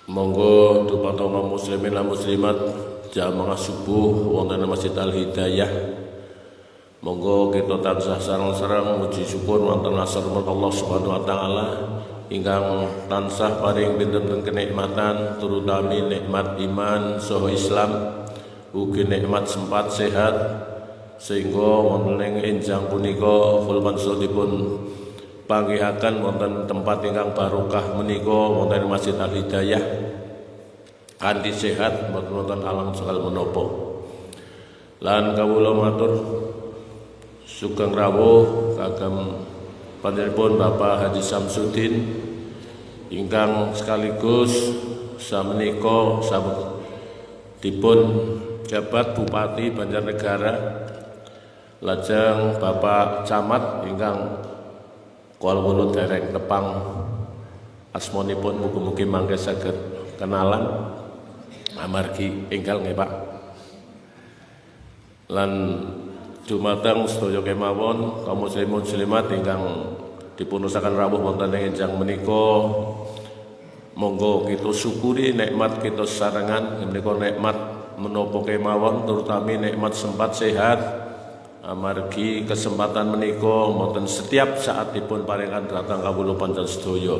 Monggo dumateng kaum muslimin lan muslimat jamaah subuh wonten Masjid Al Hidayah. Monggo kita tansah sareng-sareng muji syukur wonten asmaul Allah Subhanahu wa taala ingkang tansah paring pinten-pinten kenikmatan terutami nikmat iman saha Islam, ugi nikmat sempat sehat sehingga wonten ing enjang punika kula panjenenganipun panggihaken wonten tempat ingkang barokah menika wonten Masjid Al Hidayah kanthi sehat wonten alang sekal menapa. Lan kawula matur sugeng rawuh kagem panjenenganipun Bapak Haji Samsudin ingkang sekaligus samenika dipun jabat Bupati Banjarnegara, lajeng Bapak Camat ingkang kula dereng tepang asmanipun mugi-mugi mangke saged kenalan amargi enggal nggih Pak. Lan dumateng sedaya kemawon kaum muslimin muslimat ingkang dipunusaken rawuh wonten ing enjang menika, monggo kita syukuri nikmat kita sarengan menika nikmat menapa kemawon terutami nikmat sempat sehat. Amargi kesempatan menika wonten setiap saat dipun paringan dhateng kawula panjenengan sedaya.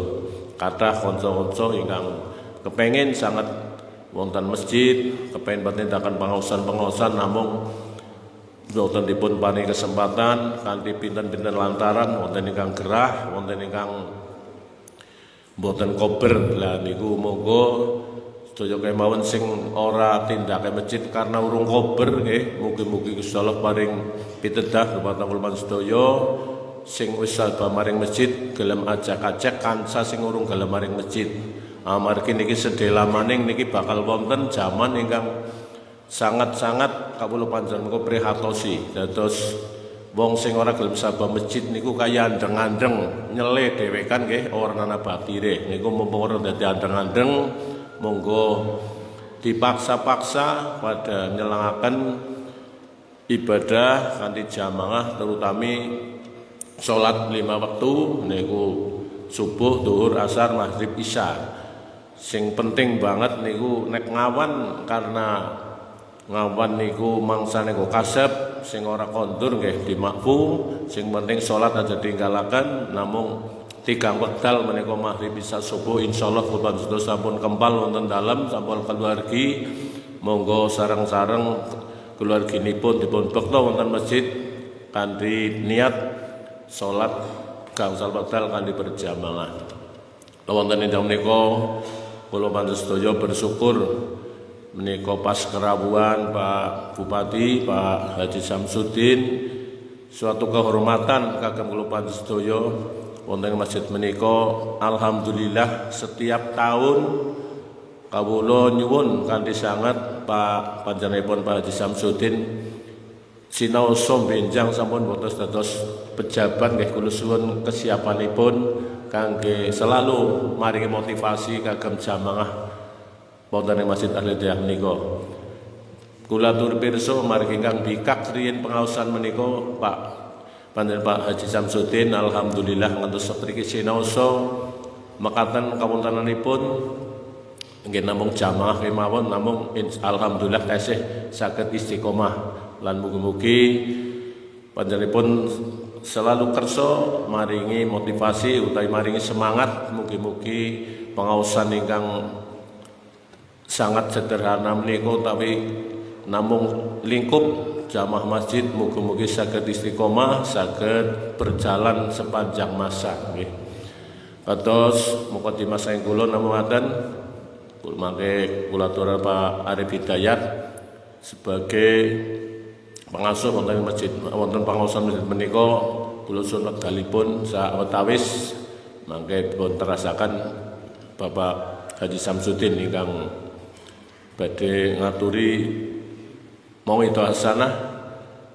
Kathah kanca-kanca ingkang kepengin sangat wonten masjid, kepengin patindakan pangaosan-pangaosan namung boten dipun paringi kesempatan kanthi pinten-pinten lantaran wonten ingkang gerah, wonten ingkang boten kober. Lah niku monggo sedaya kemawon sing ora tindake masjid karena urung kober nggih, mugi-mugi Gusti Allah paring pitedah dumateng kula sedaya sing wis sabar maring masjid gelem ajak-ajak kanca sing urung gelem maring masjid. Amargi niki sedhela maning niki bakal wonten jaman ingkang sangat-sangat kawula panjenengan menika prihatosi. Dados wong sing ora gelem sabar masjid niku kaya andeng-andeng nyele dhewekan nggih ora ana batire. Niku mumpung ora dadi andeng-andeng monggo dipaksa-paksa pada nyelangaken ibadah kanthi jamaah terutami salat 5 wektu niku subuh, zuhur, asar, maghrib, isya. Sing penting banget niku nek ngawan, karena ngawan niku mangsane kok kasep sing ora kondur nggih dimakfu. Sing penting salat aja tinggalaken namung 3 wekdal menika maghrib isya subuh insyaallah kula sedaya sampun kempal wonten dalem sampun keluargi. Monggo sareng-sareng keluarginipun dipun bekta wonten masjid kanthi niat salat gangsal wekdal kanthi berjamaah. Wonten ing menika kula panjenengan sedaya bersyukur menika pas kerawuhan Pak Bupati Pak Haji Samsudin suatu kehormatan kagem kula panjenengan sedaya wonten masjid menika. Alhamdulillah setiap tahun kawula nyuwun kanthi sanget Pak panjenenganipun Pak Haji Samsudin sinaosa benjang sampun boten dados pejabat nggih kula suwun kesiapanipun kangge selalu maringi motivasi kagem jamaah wonten ing Masjid Al Hidayah menika. Kula tur pirsa margi ingkang bikak riyin pengaosan menika Pak panjenengan Pak Haji Samsudin alhamdulillah ngantos sapriki sinaosa mekaten kawontenanipun nggih namung jamaah kemawon namung alhamdulillah tasih saged istiqomah lan mugi-mugi panjenenganipun selalu kersa maringi motivasi utawi maringi semangat. Mugi-mugi pengaosan ingkang sangat sederhana menika tapi namung lingkup jamaah masjid mugi-mugi saged istiqomah, saged berjalan sepanjang masa nggih. Kados mukadimah saking kula namung ngaten kula mangke kula atur Pak Arif Hidayat sebagai pengasuh wonten masjid wonten pangaosan masjid menika kula suwun wekdalipun sawetawis mangke dipun terasaken Bapak Haji Samsudin ingkang badhe ngaturi mawidho hasanah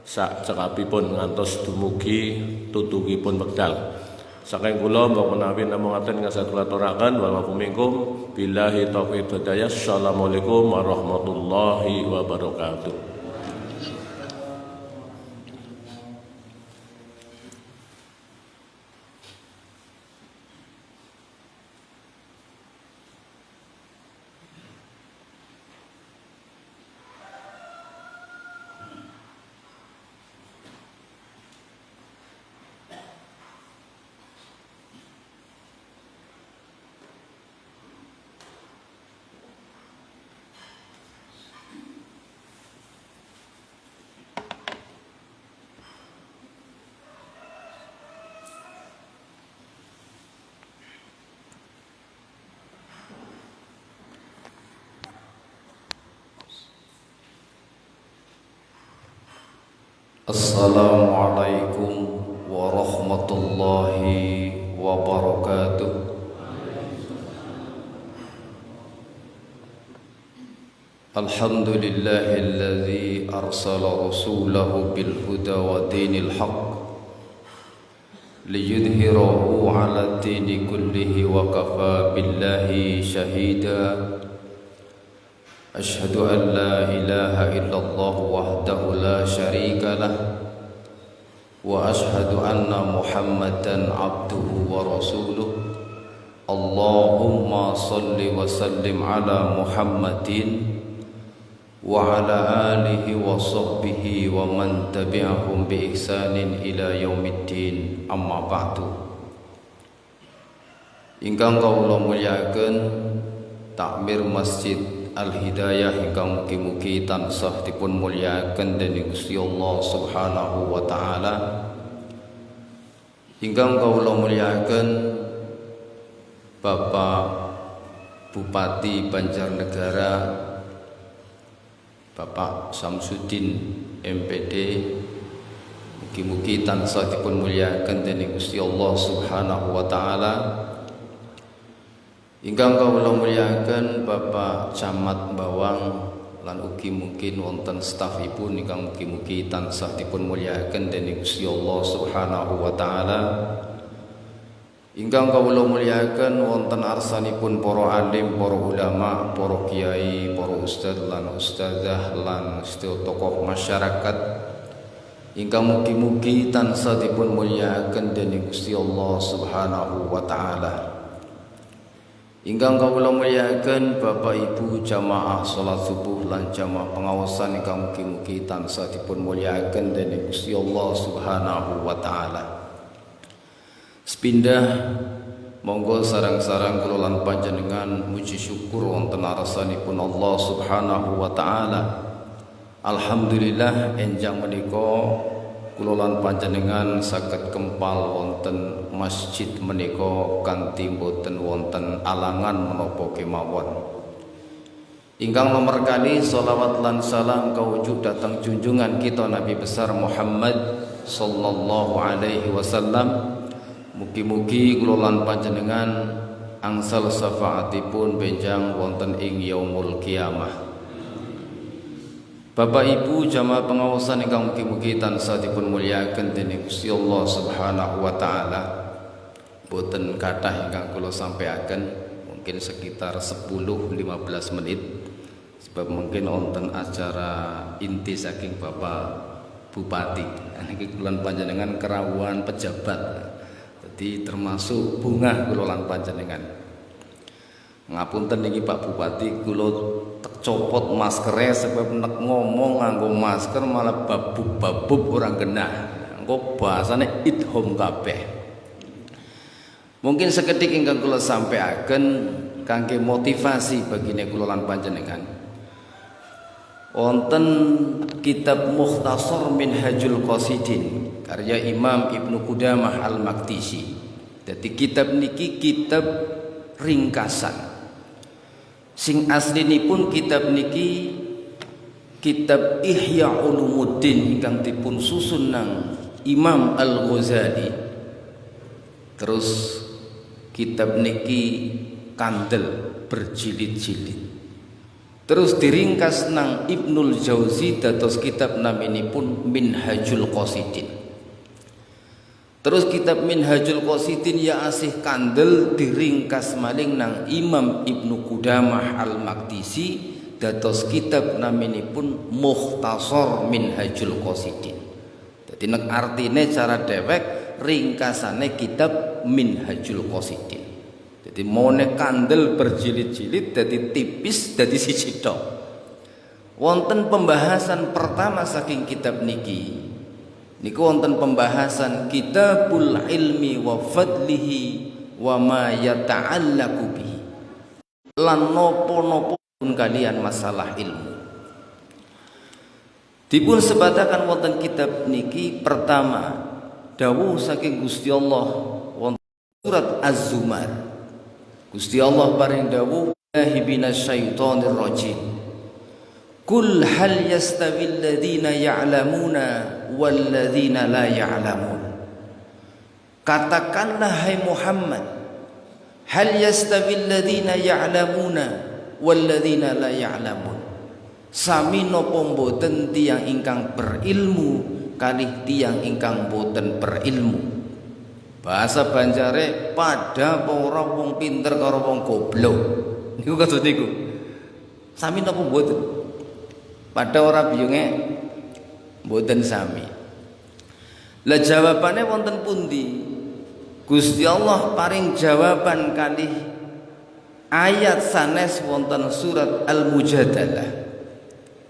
sak cekapipun ngantos dumugi tutugipun wekdal. Saking kula mbok menawi namung ngaten ingkang saged kula aturaken wal minkum billahi taufiq hidayah. Assalamualaikum warahmatullahi wabarakatuh. Assalamualaikum warahmatullahi wabarakatuh. Alhamdulillahilladzi arsala rasulahu bil huda wa dinil haqq liyudhhirahu 'ala dini kullihi wa kafa billahi shahida. Ashhadu an la ilaha illallah wahdahu la syarika lah wa ashhadu anna Muhammadan abduhu wa rasuluh. Allahumma salli wa sallim ala Muhammadin wa ala alihi wa sahbihi wa man tabi'ahum bi ihsanin ila yaumiddin. Amma ba'du. Ingkang kawula mulyakaken takmir Masjid Al-Hidayah ingkang mugi-mugi tansah dipun mulyakaken dening Gusti Allah Subhanahu wa taala. Ingkang kawula mulyakaken Bapak Bupati Banjarnegara Bapak Samsudin MPD, mugi-mugi tansah dipun mulyakaken dening Gusti Allah Subhanahu wa taala. Ingkang kawula mulyakaken Bapak Camat Bawang lan ugi mungkin wonten stafipun ingkang mugi-mugi tansah dipun mulyakaken dening Gusti Allah Subhanahu wa taala. Ingkang kawula mulyakaken wonten arsanipun para alim, para ulama, para kiai, para ustaz lan ustazah lan sedaya tokoh masyarakat ingkang mugi-mugi tansah dipun mulyakaken dening Gusti Allah Subhanahu wa taala. Ingkang kawula mulyakaken Bapak Ibu jamaah salat subuh lan jamaah pengawasan ingkang mugi-mugi tansah dipun mulyakaken dening Gusti Allah Subhanahu wa taala. Sepindah monggo sareng-sareng kula lan panjenengan muji syukur wonten arsanipun Allah Subhanahu wa taala. Alhamdulillah enjang menika kula lan panjenengan saged kempal wonten masjid menika kanthi boten wonten alangan menapa kemawon. Ingkang nomor kali sholawat lan salam kawujud datang junjungan kita Nabi besar Muhammad sallallahu alaihi wasallam. Mugi-mugi kula lan panjenengan angsal syafaatipun benjang wonten ing yaumul kiamah. Bapak Ibu jamaah pengawasan ingkang mugi-mugi tansah dipun mulyakaken dening Gusti Allah Subhanahu wa taala. Boten kathah ingkang kula sampaikan, mungkin sekitar 10-15 menit sebab mungkin wonten acara inti saking Bapak Bupati. Niki kula panjenengan kerawuhan pejabat. Jadi termasuk bunga kula lan panjenengan. Ngapunten niki Pak Bupati, kula copot maskere sebab nek ngomong nganggo masker malah babub-babub orang genah. Engko bahasane idhom kabeh. Mungkin seketik ingkang kula sampaikan kangge motivasi bagine kula lan panjenengan. Wonten kitab Mukhtasar Minhajul Qasidin karya Imam Ibnu Qudamah Al-Maqdisi. Jadi kitab niki kitab ringkasan. Sing aslinipun kitab niki kitab Ihya Ulumuddin ingkang dipun susun nang Imam Al-Ghazali. Terus kitab niki kandel berjilid-jilid. Terus diringkas nang Ibnul Jauzi dados kitab naminipun Minhajul Qasidin. Terus kitab Minhajul Qasidin ya asih kandel diringkas maling nang Imam Ibnu Qudamah Al-Maqdisi dados kitab naminipun Mukhtasar Minhajul Qasidin. Dadi nek artine cara dhewek ringkasane kitab Minhajul Qasidin. Jadi mone kandel berjilid-jilid dadi tipis dadi siji tok. Wonten pembahasan pertama saking kitab niki. Niku wonten pembahasan kitabul ilmi wa fadlihi wa ma yata'allaqu bihi. Lan napa-napa pun kalian masalah ilmu. Dipun sebataken wonten kitab niki pertama dawuh saking Gusti Allah wonten surat Az-Zumar. Gusti Allah paring dawuh billahi minasyaitonir rajim. Kul hal yastawil ladzina ya'lamuna wal ladzina la ya'lamun. Katakanlah hai Muhammad, hal yastawil ladzina ya'lamuna wal ladzina la ya'lamun. Sami napa mboten tiyang ingkang berilmu kalih tiyang ingkang boten berilmu. Bahasa Banjare pada apa ora wong pinter karo wong goblok. Niku kados niku. Sami napa mboten? Pada ora biyunge mboten sami. Lah jawabane wonten pundi? Gusti Allah paring jawaban kalih ayat sanes wonten surat Al-Mujadalah.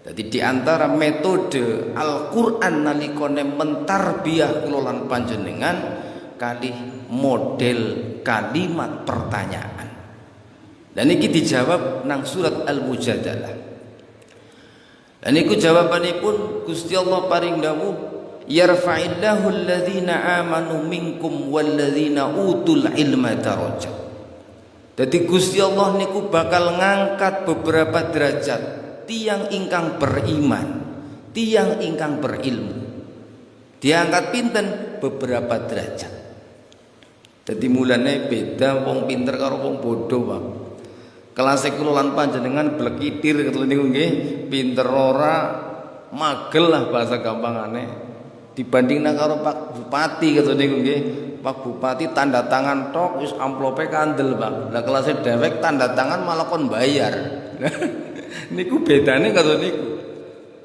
Jadi di antara metode Al-Qur'an nalikane mentarbiyah kula lan panjenengan kalih model kalimat pertanyaan. Dan iki dijawab nang surat Al-Mujadalah. Dan iku jawabanipun Gusti Allah paring dawuh, yarfa'illahu alladhina amanu minkum walladzina utul ilma darajat. Jadi Gusti Allah niku bakal ngangkat beberapa derajat tiang ingkang beriman, tiang ingkang berilmu. Diangkat pinten beberapa derajat. Jadi mulane beda wong pinter karo wong bodoh, Pak. Kelas kula lan panjenengan blekitir ketu niku nggih, pinter ora magel lah bahasa gampangane. Dibandingna karo Pak Bupati ketu niku nggih. Pak Bupati tanda tangan tok wis amplope kandel, Pak. Lah kelas dhewek tanda tangan malah kon bayar. Niku bedane karo niku.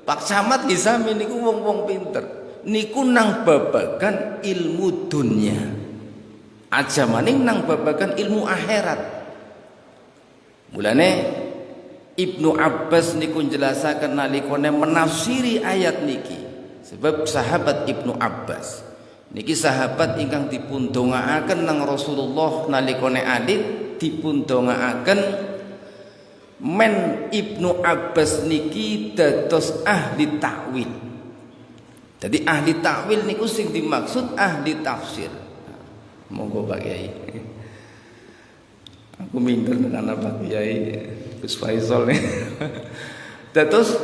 Pak Camat nggih sami niku wong-wong pinter. Niku nang babagan ilmu dunia. Aja maning nang babagan ilmu akhirat. Mulane Ibnu Abbas niku njelasaken nalikane menafsiri ayat niki. Sebab sahabat Ibnu Abbas niki sahabat ingkang dipun dongaaken nang Rasulullah nalikane alit dipun dongaaken men Ibnu Abbas niki dados ahli takwil. Jadi ahli takwil niku sing dimaksud ahli tafsir. Monggo Pak Kiai. Aku minder dengan Pak Kiai Gus Faisal nih. Dados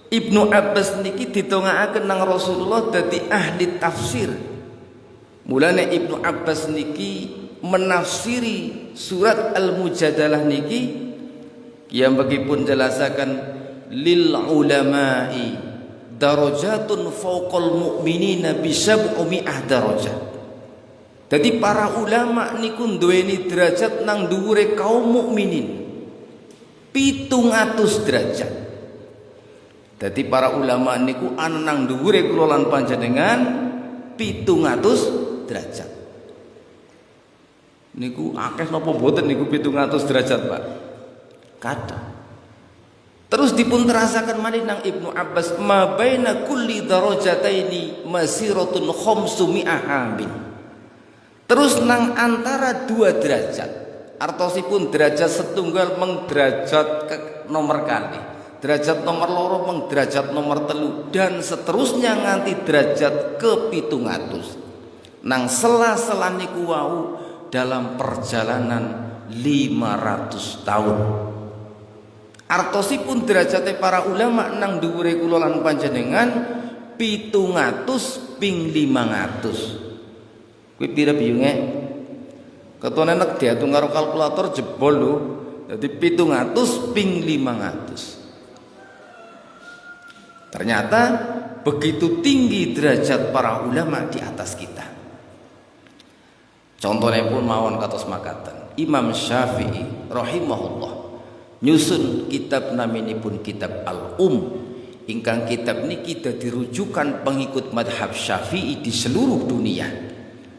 Ibnu Abbas niki ditongakaken nang Rasulullah dadi ahli tafsir. Mulane Ibnu Abbas niki menafsiri surat Al-Mujadalah niki kiyambakipun jelasaken lil ulama'i darajatun fawqal mu'minina bi sab'umi'ah darajat. Jadi para ulama niku duweni derajat nang dhuwure kaum mukminin 700 derajat. Jadi para ulama niku ana nang dhuwure kula lan panjenengan 700 derajat. Niku akeh napa mboten niku 700 derajat, Pak? Kathah. Terus dipun terasaken malih nang Ibnu Abbas ma baina kulli darajataini masiratun khamsumi'ah amin. Terus nang antara dua derajat, artosipun derajat setunggal meng derajat nomor kali, derajat nomor loro meng derajat nomor telu, dan seterusnya nganti derajat ke 700. Nang sela-sela niku wau dalam perjalanan 500 tahun. Artosipun derajate para ulama nang dhuwure kula lan panjenengan 700 ping 500. Kuwi pira biyunge? Ketone nek diatung karo kalkulator jebol lho. Dadi 700 ping 500. Ternyata begitu tinggi derajat para ulama di atas kita. Contohnya pun mawon kados makaten. Imam Syafi'i rahimahullah nyusun kitab naminipun kitab ingkang kitab niki dadi rujukan pengikut madhab Syafi'i di seluruh dunia.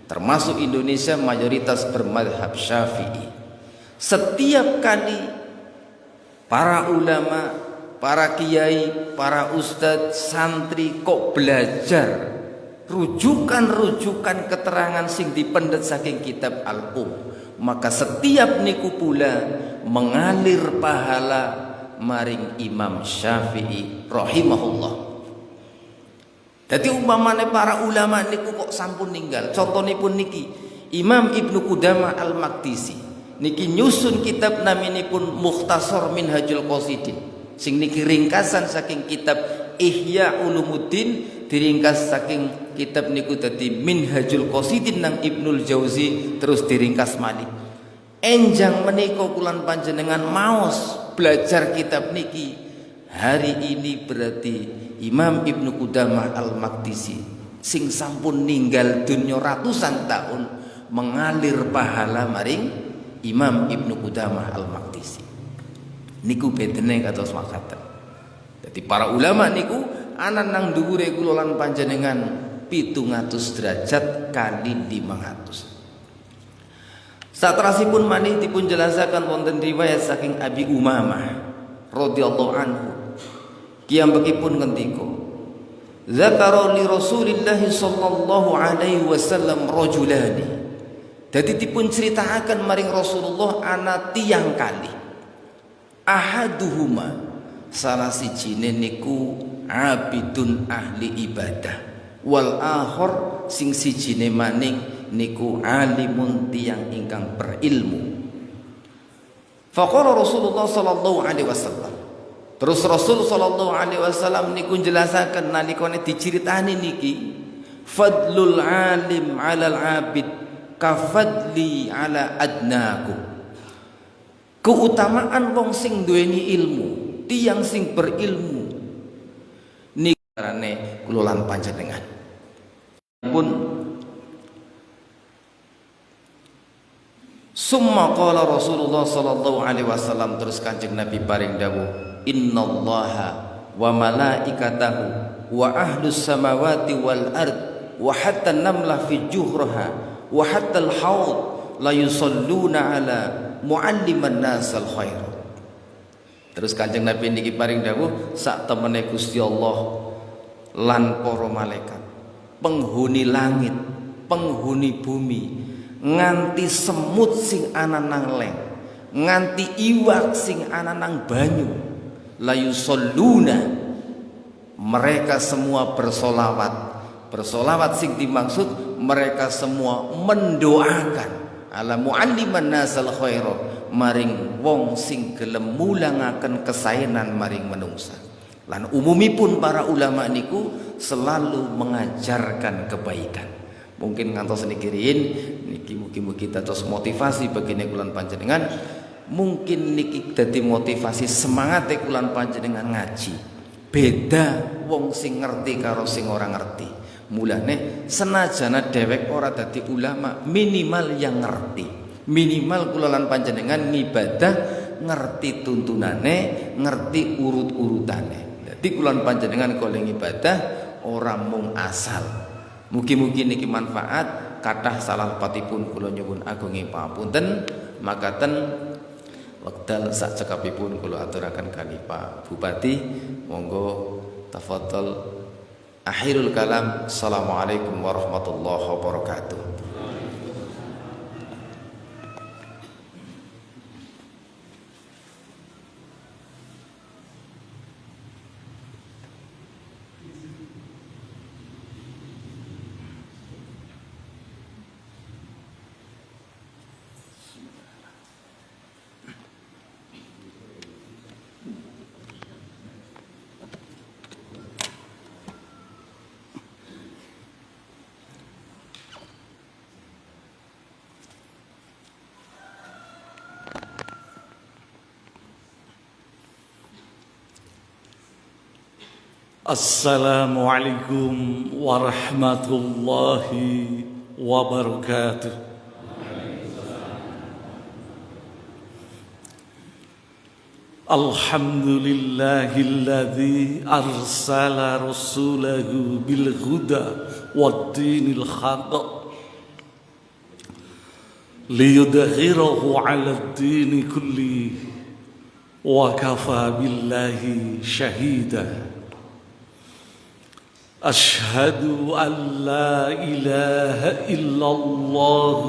Termasuk Indonesia mayoritas bermadhab Syafi'i. Setiap kali para ulama, para kiai, para ustadz, santri kok belajar rujukan-rujukan keterangan sing dipendet saking kitab maka setiap niku pula mengalir pahala maring Imam Syafi'i rahimahullah. Jadi umpamane para ulama niku kok sampun ninggal. Contonipun niki Imam Ibnu Qudamah Al-Maqdisi niki nyusun kitab naminipun Mukhtasar Minhajul Qasidin. sing niki ringkasan saking kitab Ihya Ulumuddin, diringkas saking kitab niku dadi Minhajul Qasidin nang Ibnul Jauzi, terus diringkas malih. Enjang menika kulan panjenengan maos belajar kitab niki. Hari ini berarti Imam Ibnu Qudamah Al-Maqdisi sing sampun ninggal dunya ratusan tahun mengalir pahala maring Imam Ibnu Qudamah Al-Maqdisi. Niku bedene kados makaten. Jadi para ulama niku ana nang dhuwure kula lan panjenengan 700 derajat kali 500. Satrasipun manih dipun jelasaken wonten riwayat saking Abi Umamah radhiyallahu anhu. Kiyambakipun ngendika, "Zakara li Rasulillah sallallahu alaihi wasallam rajulani." Dadi dipun critakaken maring Rasulullah ana tiyang kali. Ahaduhuma salah sijine niku abidun ahli ibadah, wal akhir sing sijine maning niku alimun tiyang ingkang berilmu. Faqala Rasulullah sallallahu alaihi wasallam. Terus Rasul sallallahu alaihi wasallam niku njelasaken nalikane diceritani niki, fadlul alim 'alal 'abid kafadli 'ala adnaku. Keutamaan wong sing duweni ilmu, tiyang sing berilmu niki karane kula lan panjenengan. Pun summa qala Rasulullah sallallahu alaihi wasallam, terus Kanjeng Nabi paring dawuh, innallaha wa malaikatahu wa ahlus samawati wal ard wa hatta namlah fi juhraha wa hatta al haud la yusalluna ala mualliman nasal khair. Terus Kanjeng Nabi niki paring dawuh, sak temene Gusti Allah lan para malaikat, penghuni langit, penghuni bumi, nganti semut sing ana nang leng, nganti iwak sing ana nang banyu, la yusalluna, mereka semua bersolawat. Bersolawat sing dimaksud mereka semua mendoakan ala mualliman nasal khaira, maring wong sing gelem mulangaken kesaenan maring manungsa. Lan umumipun para ulama niku selalu mengajarkan kebaikan. Mungkin ngantos niki riyin niki mugi-mugi dados motivasi bagi kulan panjenengan. Mungkin niki dadi motivasi semangat kulan panjenengan ngaji. Beda wong sing ngerti karo sing ora ngerti. Mulane senajana dhewek ora dadi ulama, minimal yang ngerti. Minimal kula lan panjenengan ngibadah ngerti tuntunane, ngerti urut-urutane. Dadi kula lan panjenengan kole ngibadah ora mung asal. Mugi-mugi niki manfaat. Kathah salah patipun kula nyuwun agungi pamunten. Makaten wekdal sak cekapipun kula aturaken kali Pak Bupati. Monggo tafadhol. Akhirul kalam. Assalamualaikum warahmatullahi wabarakatuh. Assalamualaikum warahmatullahi wabarakatuh. Alhamdulillahilladzi arsala rasulahu bil huda wad dinil haqq liyudhhirahu 'ala ad-din kulli wa kafa billahi shahida. Ashhadu an la ilaha illallah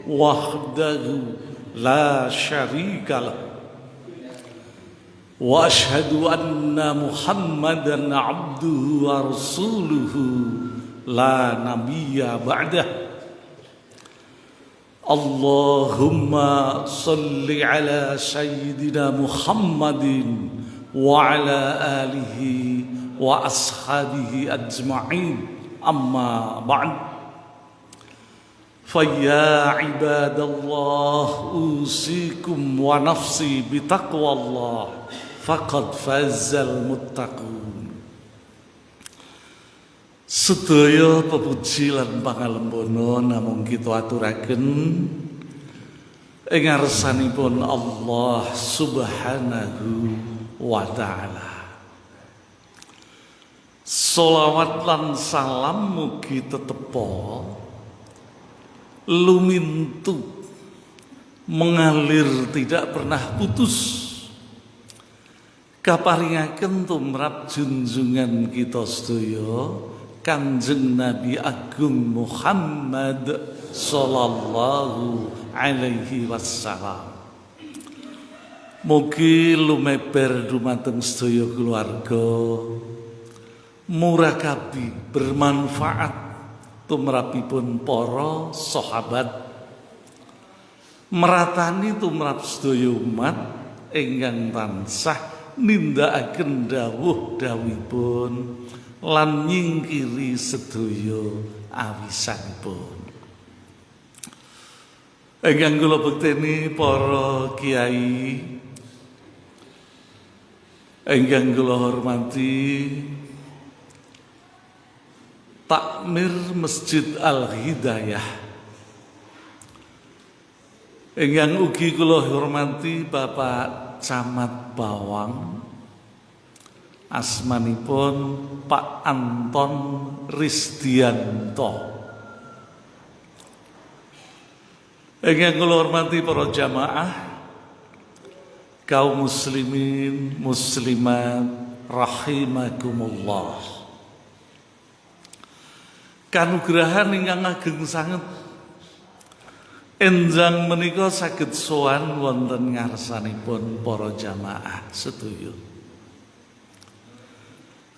wahdahu la syarika lah wa ashhadu anna Muhammadan abduhu wa rasuluhu la nabiyya ba'dah. Allahumma salli ala sayyidina Muhammadin وعلى آله وأصحابه أجمعين أما بعد فيا عباد الله أوصيكم ونفسي بتقوى الله فقد فاز المتقون. Sedaya pepuji lan pangalembono namung kita aturaken ing ngarsanipun Allah Subhanahu wa taala. Sholawat lan salam mugi tetepa lumintu mengalir tidak pernah putus kaparingaken tumrap junjungan kita sedaya Kanjeng Nabi Agung Muhammad sallallahu alaihi wasallam. Mugi lumeber dumateng sedaya keluarga murakabi bermanfaat tumrapipun para sahabat meratani tumrap sedaya umat ingkang tansah nindakaken dawuh-dawuhipun lan nyingkiri sedaya awisanipun. Ingkang kula bekteni para kiai, ingkang kula hormati Takmir Masjid Al-Hidayah, ingkang ugi kula hormati Bapak Camat Bawang, asmanipun Pak Anton Risdianto. Ingkang kula hormati para jamaah kaum muslimin muslimat rahimakumullah. Kanugrahan ingkang ageng sanget enjang menika saged sowan wonten ngarsanipun para jamaah sedaya.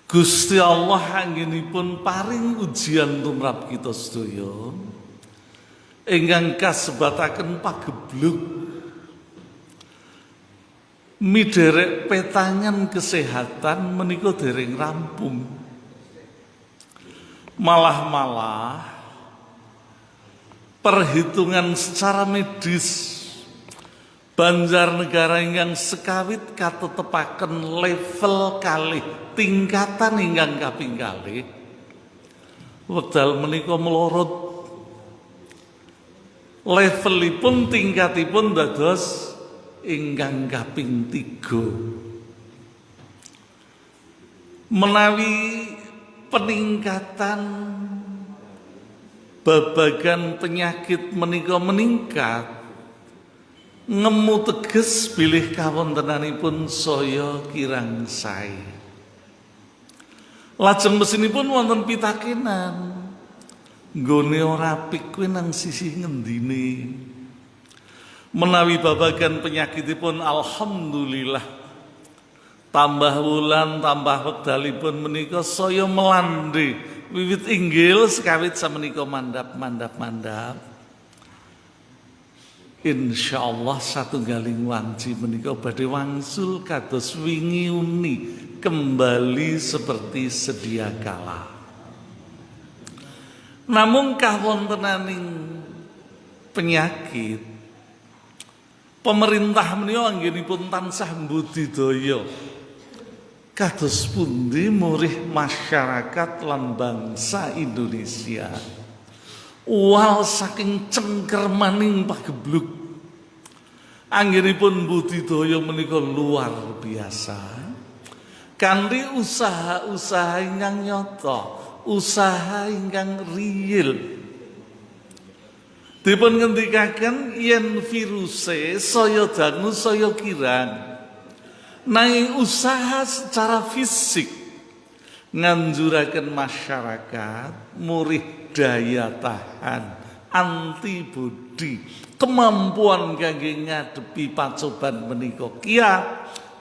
Gusti Allah anggenipun paring ujian tumrap kita sedaya ingkang kasebataken pageblug miderek petangan kesehatan menika dereng rampung. Malah perhitungan secara medis Banjarnegara ingkang sekawit katetepaken level kalih tingkatan ingkang kaping kalih wekdal menika melorot levelipun tingkatipun dados ingkang kaping 3 menawi peningkatan babagan penyakit menika meningkat ngemu teges bilih kawontenanipun saya kirang sae. Lajeng mesinipun wonten pitakenan nggone ora apik kuwi nang sisi ngendine. Menawi babagan penyakitipun alhamdulillah tambah wulan tambah wekdalipun menika saya melande wiwit inggil sekawit samenika mandap. Insyaallah satunggaling wanci menika badhe wangsul kados wingi uni kembali seperti sedia kala. Namung kawontenaning penyakit pemerintah menika anggenipun tansah mbudidaya kados pundi murih masyarakat lan bangsa Indonesia. Wal saking cengkermaning pageblug anggenipun budidaya menika luar biasa kanthi usaha-usaha ingkang nyata, usaha ingkang real. Dipun ngendikaken yen viruse saya dangu saya kirang nanging usaha secara fisik nganjuraken masyarakat murih daya tahan, antibodi, kemampuan kangge ngadepi pacoban menika kiat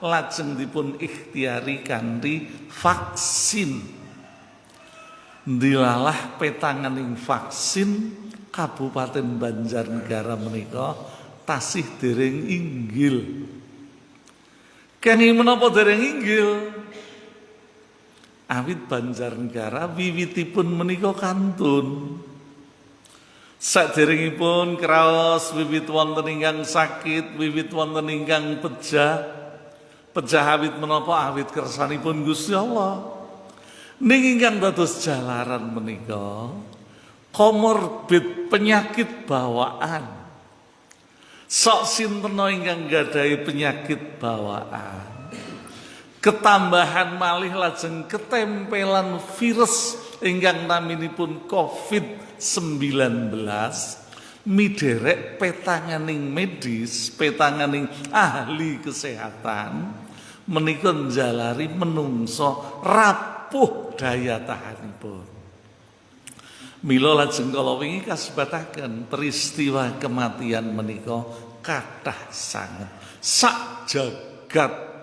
lajeng dipun ikhtiari kanthi vaksin. Dilalah petanganing vaksin Kabupaten Banjarnegara menika tasih dereng inggil. Kenging menapa dereng inggil? Awit Banjarnegara wiwitipun menika kantun. Saderengipun kraos wiwit wonten ingkang sakit, wiwit wonten ingkang pejah. Pejah awit menapa? Awit kersanipun Gusti Allah. Ning ingkang dados jalaran menika komorbid penyakit bawaan. Sok sinten ingkang gadahi penyakit bawaan. Ketambahan malih lajeng ketempelan virus ingkang naminipun COVID-19 miderek petanganing medis, petanganing ahli kesehatan menika njalari menungso rapuh daya tahanipun. Mila lajeng kala wingi kasebataken peristiwa kematian menika kathah sanget sak jagat.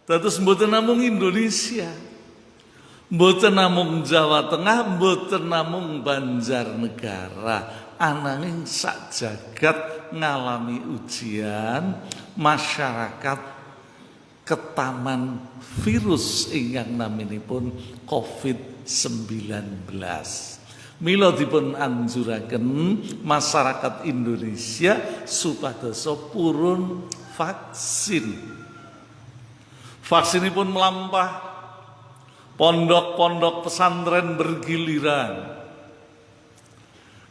Dados mboten namung Indonesia, mboten namung Jawa Tengah, mboten namung Banjarnegara, ananging sak jagat ngalami ujian masyarakat ketaman virus ingkang naminipun COVID-19. Mila dipun anjuraken masyarakat Indonesia supados purun vaksin. Vaksinipun melampah, pondok-pondok pesantren bergiliran,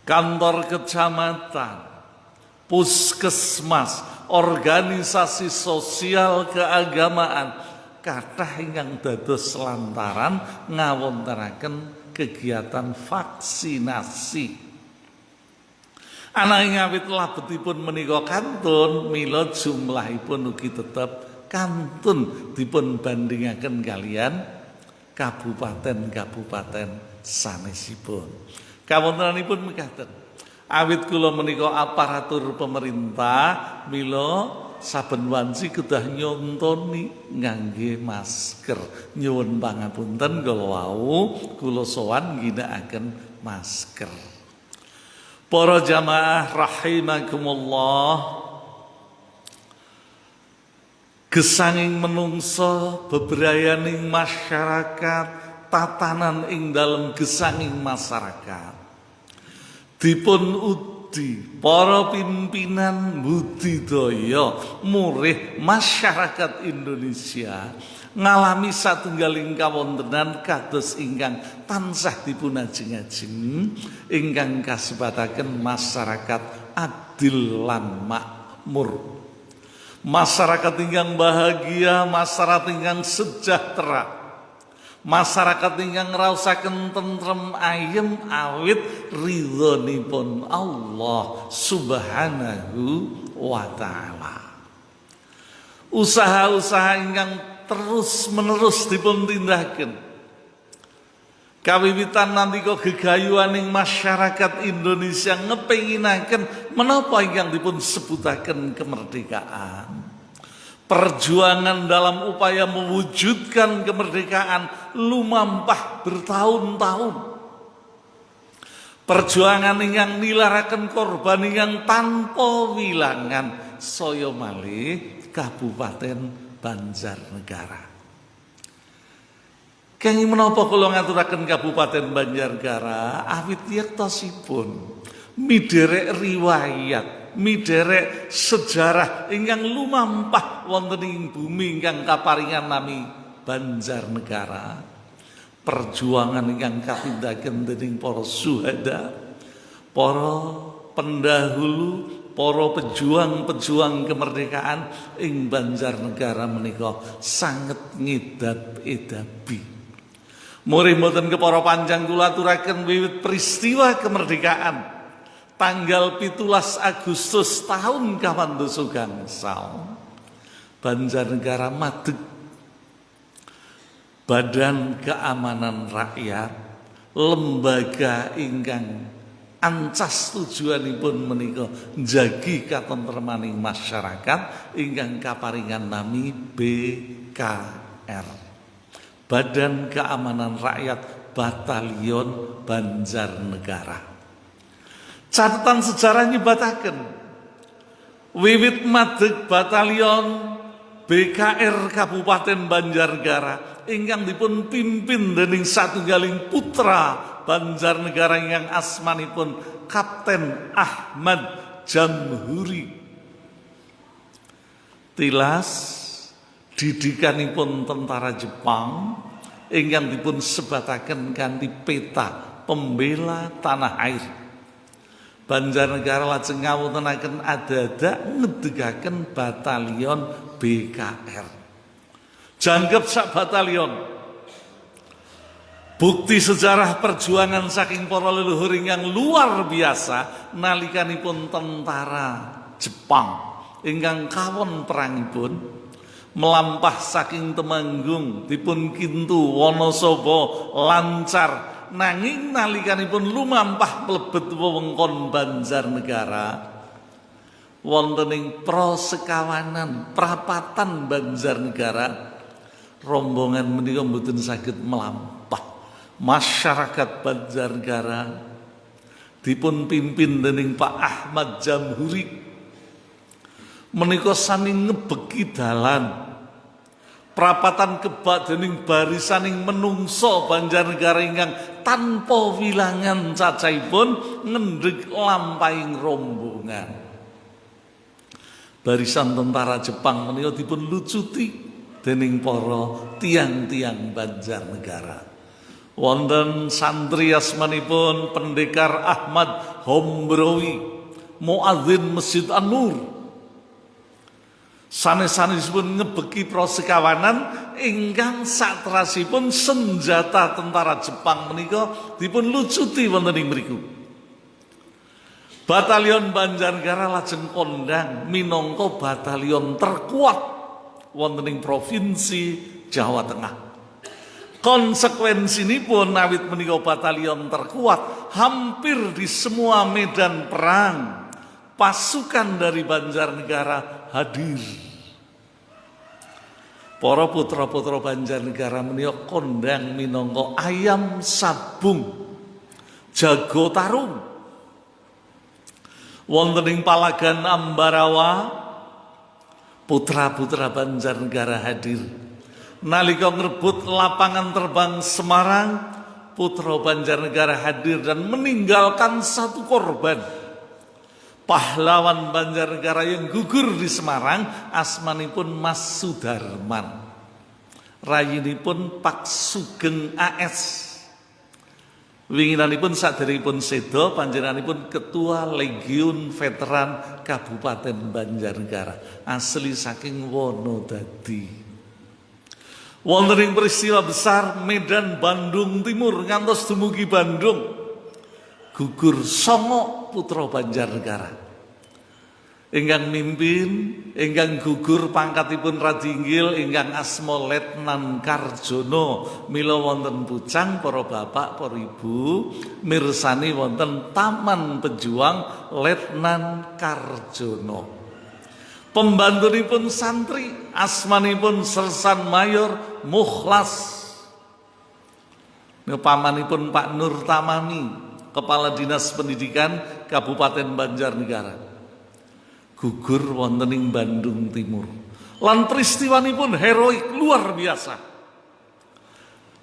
kantor kecamatan, puskesmas, organisasi sosial keagamaan kathah ingkang dados lantaran ngawontenaken kegiatan vaksinasi. Ananging awit labetipun menika kantun, mila jumlahipun ugi tetep kantun dipun bandingaken kalian kabupaten-kabupaten sanesipun. Kawontenanipun mekaten. Awit kula menika aparatur pemerintah, mila saben wanci kedah nyontoni ngangge masker. Nyuwun pangapunten kala wau kula sowan ngginakaken masker. Para jamaah rahimakumullah, gesanging menungso bebrayaning masyarakat, tatanan ing dalem gesanging masyarakat dipun udi para pimpinan budidaya murih masyarakat Indonesia ngalami satunggaling kawontenan kados ingkang tansah dipun ajeng-ajeng ingkang kasebataken masyarakat adil lan makmur, masyarakat ingkang bahagia, masyarakat ingkang sejahtera, masyarakat ingkang ngraosaken tentrem ayem awit ridhonipun Allah Subhanahu wa taala. Usaha-usaha ingkang terus-menerus dipun tindakaken kawiwitan nalika gegayuhaning masyarakat Indonesia ngepenginaken menapa ingkang dipun sebutaken kemerdekaan. Perjuangan dalam upaya mewujudkan kemerdekaan lumampah bertahun-tahun. Perjuangan ingkang nilaraken korban ingkang tanpa wilangan saya malih Kabupaten Banjarnegara. Kenging menapa kula ngaturaken Kabupaten Banjarnegara awit yektosipun miderek riwayat, miderek sejarah ingkang lumampah wonten ing bumi ingkang kaparingan nami Banjarnegara. Perjuangan ingkang katindaken dening para syuhada, para pendahulu, para pejuang-pejuang kemerdekaan ing Banjarnegara menika sanget ngidap-idapi. Murih mboten kepara panjang kula aturaken wiwit peristiwa kemerdekaan tanggal 17 Agustus tahun 2000 gangsal Banjarnegara madeg Badan Keamanan Rakyat, lembaga ingkang ancas tujuanipun menika njagi katentremaning masyarakat ingkang kaparingan nami BKR, Badan Keamanan Rakyat Batalion Banjarnegara. Catatan sejarah nyebataken wiwit madeg Batalion BKR Kabupaten Banjarnegara ingkang dipun pimpin dening satunggaling putra Banjarnegara ingkang asmanipun Kapten Ahmad Jamhuri. Tilas didikanipun tentara Jepang ingkang dipun sebataken kanthi peta pembela tanah air. Banjarnegara lajeng ngawontenaken ada-ada ngedegaken batalion BKR. Jangkep sak batalion. Bukti sejarah perjuangan saking para leluhur ingkang luar biasa nalikanipun tentara Jepang ingkang kawon perangipun melampah saking Temanggung dipun kintu Wonosobo lancar. Nanging nalikanipun lumampah mlebet wewengkon Banjarnegara wonten ing prosekawanan prapatan Banjarnegara rombongan menika mboten saged melampah. Masyarakat Banjarnegara dipun pimpin dening Pak Ahmad Jamhuri menika sami ngebeki dalan prapatan kebak dening barisaning menungso Banjarnegara ingkang tanpa wilangan cacahipun ngendheg lampahing rombongan. Barisan tentara Jepang menika dipun lucuti dening para tiang-tiang Banjarnegara. Wonten santri asmanipun Pendekar Ahmad Hombrowi, muadzin Masjid An-Nur. Sanes-sanesipun ngebeki prosekawanan ingkang satrasipun senjata tentara Jepang menika dipun lucuti wonten ing mriku. Batalion Banjarnegara lajeng kondang minangka batalion terkuat wonten ing provinsi Jawa Tengah. Konsekuensinipun awit menika batalion terkuat hampir di semua medan perang pasukan dari Banjarnegara hadir. Para putra-putra Banjarnegara menika kondang minangka ayam sabung, jago tarung. Wonten ing Palagan Ambarawa, putra-putra Banjarnegara hadir. Nalika ngrebut lapangan terbang Semarang, putra Banjarnegara hadir dan meninggalkan satu korban. Pahlawan Banjarnegara yang gugur di Semarang asmanipun Mas Sudarman. Rayinipun Pak Sugeng AS. Winginanipun saderengipun seda panjenenganipun Ketua Legiun Veteran Kabupaten Banjarnegara, asli saking Wonodadi. Wonten ing peristiwa besar Medan Bandung Timur ngantos dumugi Bandung, gugur 9 putra Banjarnegara. Ingkang mimpin, ingkang gugur pangkatipun radinggil ingkang asma Letnan Karjono. Mila wonten Pucang para bapak, para ibu mirsani wonten Taman Pejuang Letnan Karjono. Pembantunipun santri asmanipun Sersan Mayor Mukhlas. Pamanipun Pak Nur Tamami, Kepala Dinas Pendidikan Kabupaten Banjarnegara. Gugur wonten ing Bandung Timur. Lan peristiwanipun heroik luar biasa.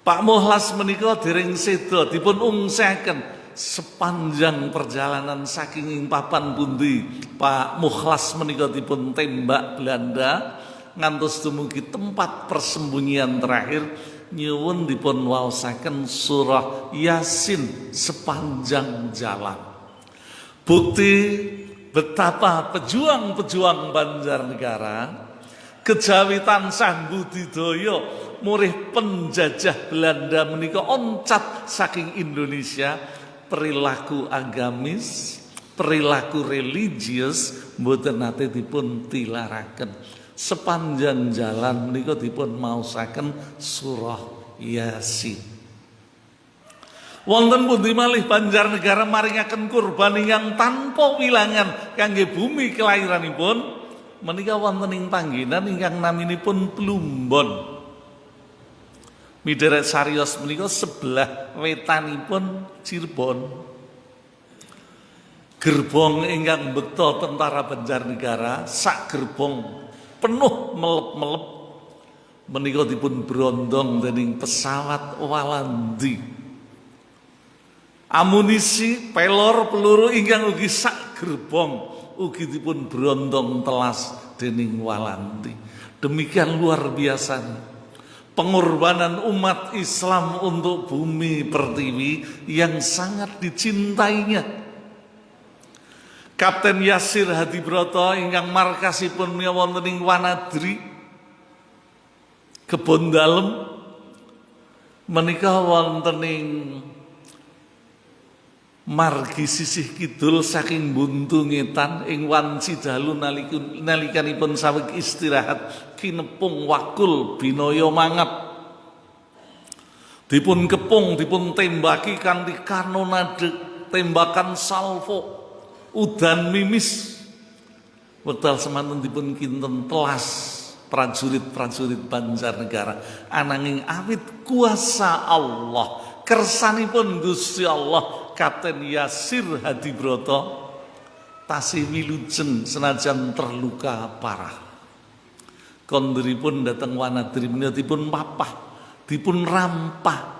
Pak Mukhlas menika dereng seda dipun ungsihaken sepanjang perjalanan saking ing papan pundi Pak Mukhlas menika dipun tembak Belanda ngantos dumugi tempat persembunyian terakhir nyuwun dipun waosaken surah Yasin sepanjang jalan. Bukti betapa pejuang-pejuang Banjarnegara kejawi tansah budidaya murih penjajah Belanda menika oncat saking Indonesia, perilaku agamis, perilaku religius mboten nate dipun tilaraken. Sepanjang jalan menika dipun maosaken surah Yasin. Wonten pundi malih Banjarnegara maringaken kurban ingkang tanpa wilangan kangge bumi kelahiranipun menika wonten ing panggenan ingkang naminipun Plumbon. Mideret Sarios menika sebelah wetanipun Cirebon. Gerbong ingkang bekta tentara Banjarnegara sak gerbong penuh melep-melep menika dipun brondong dening pesawat Walandi. Amunisi, pelor, peluru ingkang ugi sak gerbong ugi dipun brondong telas dening Walandi. Demikian luar biasa pengorbanan umat Islam untuk bumi pertiwi yang sangat dicintainya. Kapten Yasir Hadibroto ingkang markasipun miyos wonten ing Wanadri Kebon Dalem menika wonten ing margi sisih kidul saking Buntu Ngetan ing wanci dalu nalikanipun saweg istirahat kinepung wakul binaya mangap dipun kepung dipun tembaki kanthi kanonade tembakan salvo udan mimis wekdal semanten dipun kinten telas prajurit-prajurit Banjarnegara ananging awit kuasa Allah kersanipun Gusti Allah Kapten Yasir Hadibroto tasih wilujeng senajan terluka parah. Konderipun dateng Wanadri menika dipun papah, dipun rampah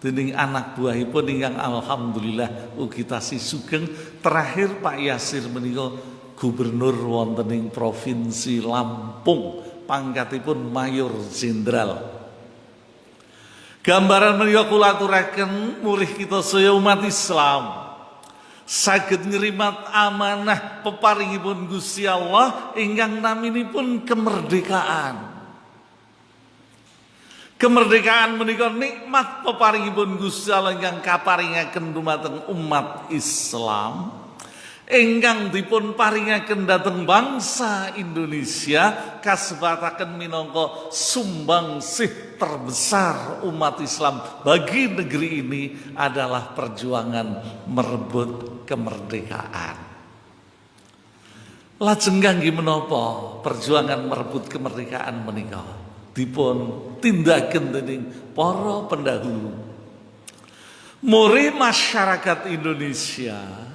dening anak buahipun ingkang alhamdulillah ugi tasih sugeng. Terakhir Pak Yasir menika gubernur wonten ing Provinsi Lampung, pangkatipun Mayor Jenderal. Gambaran menika kula aturaken murih kita saya umat Islam saged ngrimat amanah peparingipun Gusti Allah ingkang naminipun kemerdekaan. Kemerdekaan menika nikmat peparingipun Gusti Allah ingkang kaparingaken dumateng umat Islam ingkang dipun paringaken dhateng bangsa Indonesia kasebataken minangka sumbangsih terbesar umat Islam bagi negeri ini adalah perjuangan merebut kemerdekaan. Lajeng kangge menapa perjuangan merebut kemerdekaan menika dipun tindaken dening para pendahulu. Murih masyarakat Indonesia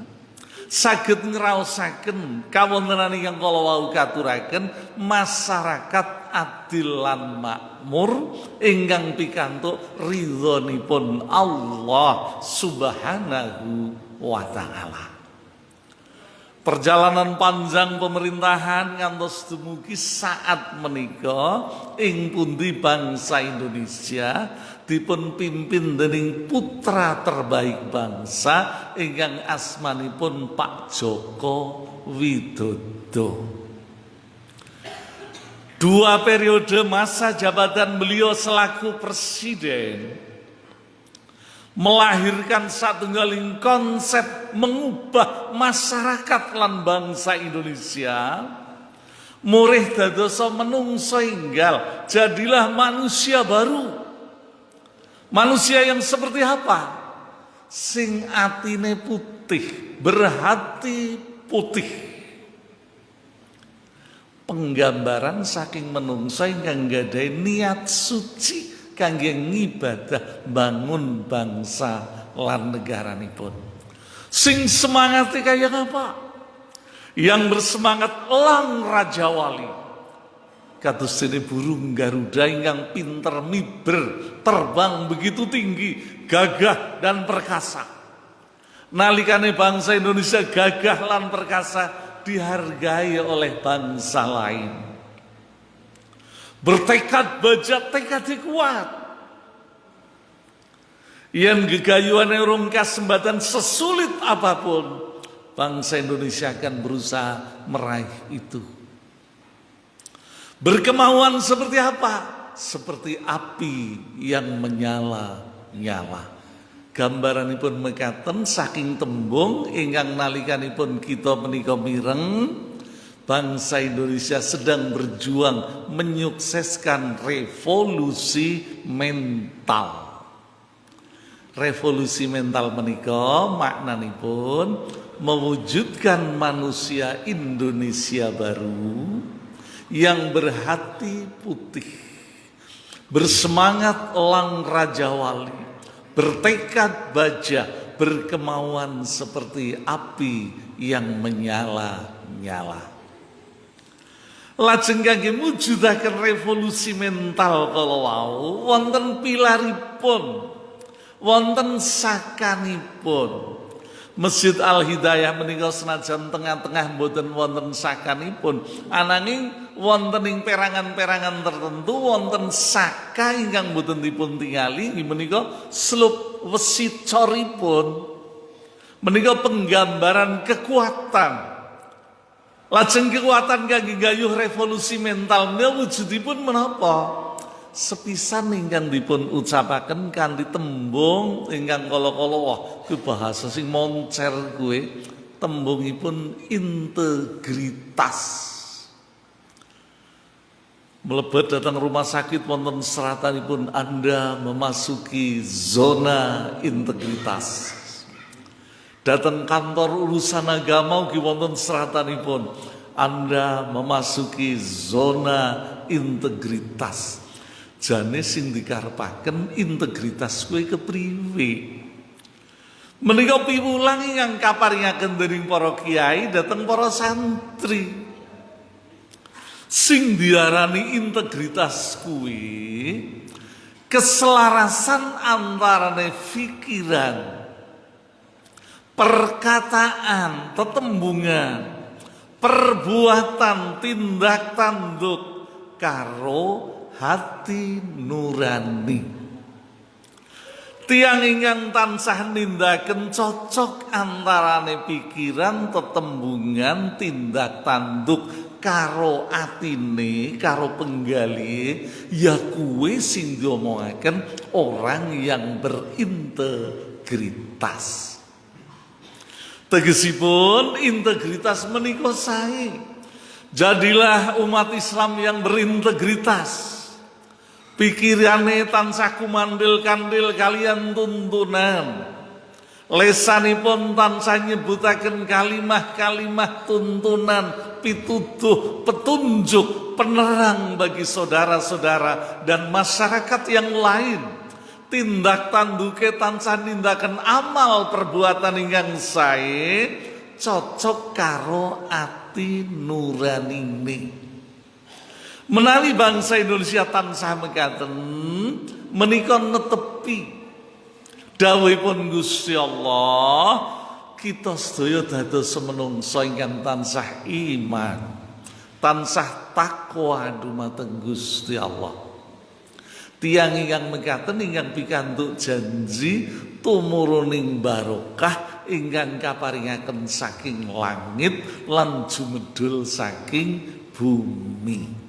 saged ngraosaken kawontenan ingkang kala wau katuraken masyarakat adil lan makmur ingkang pikantuk ridhonipun Allah Subhanahu wa taala. Perjalanan panjang pemerintahan ngantos dumugi saat menika ing pundi bangsa Indonesia dipun pimpin dening putra terbaik bangsa ingkang asmanipun Pak Joko Widodo. 2 periode masa jabatan beliau selaku presiden melahirkan satunggaling konsep mengubah masyarakat lan bangsa Indonesia murih dadosa menungso enggal, jadilah manusia baru. Manusia yang seperti apa? Sing atine putih, berhati putih. Penggambaran saking menungso ingkang gadhahi niat suci kangge ngibadah bangun bangsa lan negaranipun. Sing semangate kaya apa? Yang bersemangat elang Raja Wali. Kados dene burung Garuda ingkang pinter miber, terbang begitu tinggi, gagah dan perkasa. Nalikane bangsa Indonesia gagah lan perkasa dihargai oleh bangsa lain. Bertekad baja tekadnya kuat. Yang gegayuane urung kasembatan sesulit apapun, bangsa Indonesia akan berusaha meraih itu. Berkemauan seperti apa? Seperti api yang menyala-nyala. Gambaranipun mekaten saking tembung ingkang nalikanipun kita menika mireng, bangsa Indonesia sedang berjuang menyukseskan revolusi mental. Revolusi mental menika maknanipun mewujudkan manusia Indonesia baru yang berhati putih, bersemangat elang Raja Wali, bertekad baja, berkemauan seperti api yang menyala-nyala. Lajeng kangge mujudaken revolusi mental kala wau wonten pilaripun, wonten sakanipun. Masjid Al Hidayah menika senajan tengah-tengah mboten wonten sakanipun, ananging wonten ing perangan-perangan tertentu wonten saka ingkang mboten dipun tingali menika slup wesi coripun. Menika penggambaran kekuatan. Lajeng kekuatan kangge gayuh revolusi mental menika wujudipun menapa? Sepisan ingkang dipun ucapaken kanthi tembung ingkang kala-kala wah ku bahasa sing moncer kuwe, tembungipun integritas. Mlebet datang rumah sakit wonten seratanipun Anda memasuki zona integritas. Datang kantor urusan agama ugi wonten seratanipun Anda memasuki zona integritas. Jane sing dikarepaken integritas kuwi kepriwe? Menika piwulang ingkang kaparingaken dening para kiai dhateng para santri. Sing diarani integritas kuwi keselarasan antarane pikiran, perkataan, tetembungan, perbuatan, tindak tanduk karo hati nurani. Tiang ingkang tansah nindaken cocok antarane pikiran, tetembungan, tindak tanduk karo atine, karo penggali, ya kuwe sing diomongaken orang yang berintegritas. Tegesipun integritas menika sae. Jadilah umat Islam yang berintegritas. Pikirane tansah kumandil-kandil kalian tuntunan. Lesanipun tansah nyebutaken kalimah-kalimah tuntunan, pituduh, petunjuk, penerang bagi saudara-saudara dan masyarakat yang lain. Tindak tanduke tansah nindaken amal perbuatan ingkang sae cocok karo ati nuranine. Menawi bangsa Indonesia tansah mekaten menika netepi dawuhipun Gusti Allah, kita sedaya dados menungsa ingkang tansah iman, tansah takwa dumateng Gusti Allah. Tiang ingkang mekaten ingkang pikantuk janji tumuruning barokah ingkang kaparingaken saking langit lan jumedul saking bumi.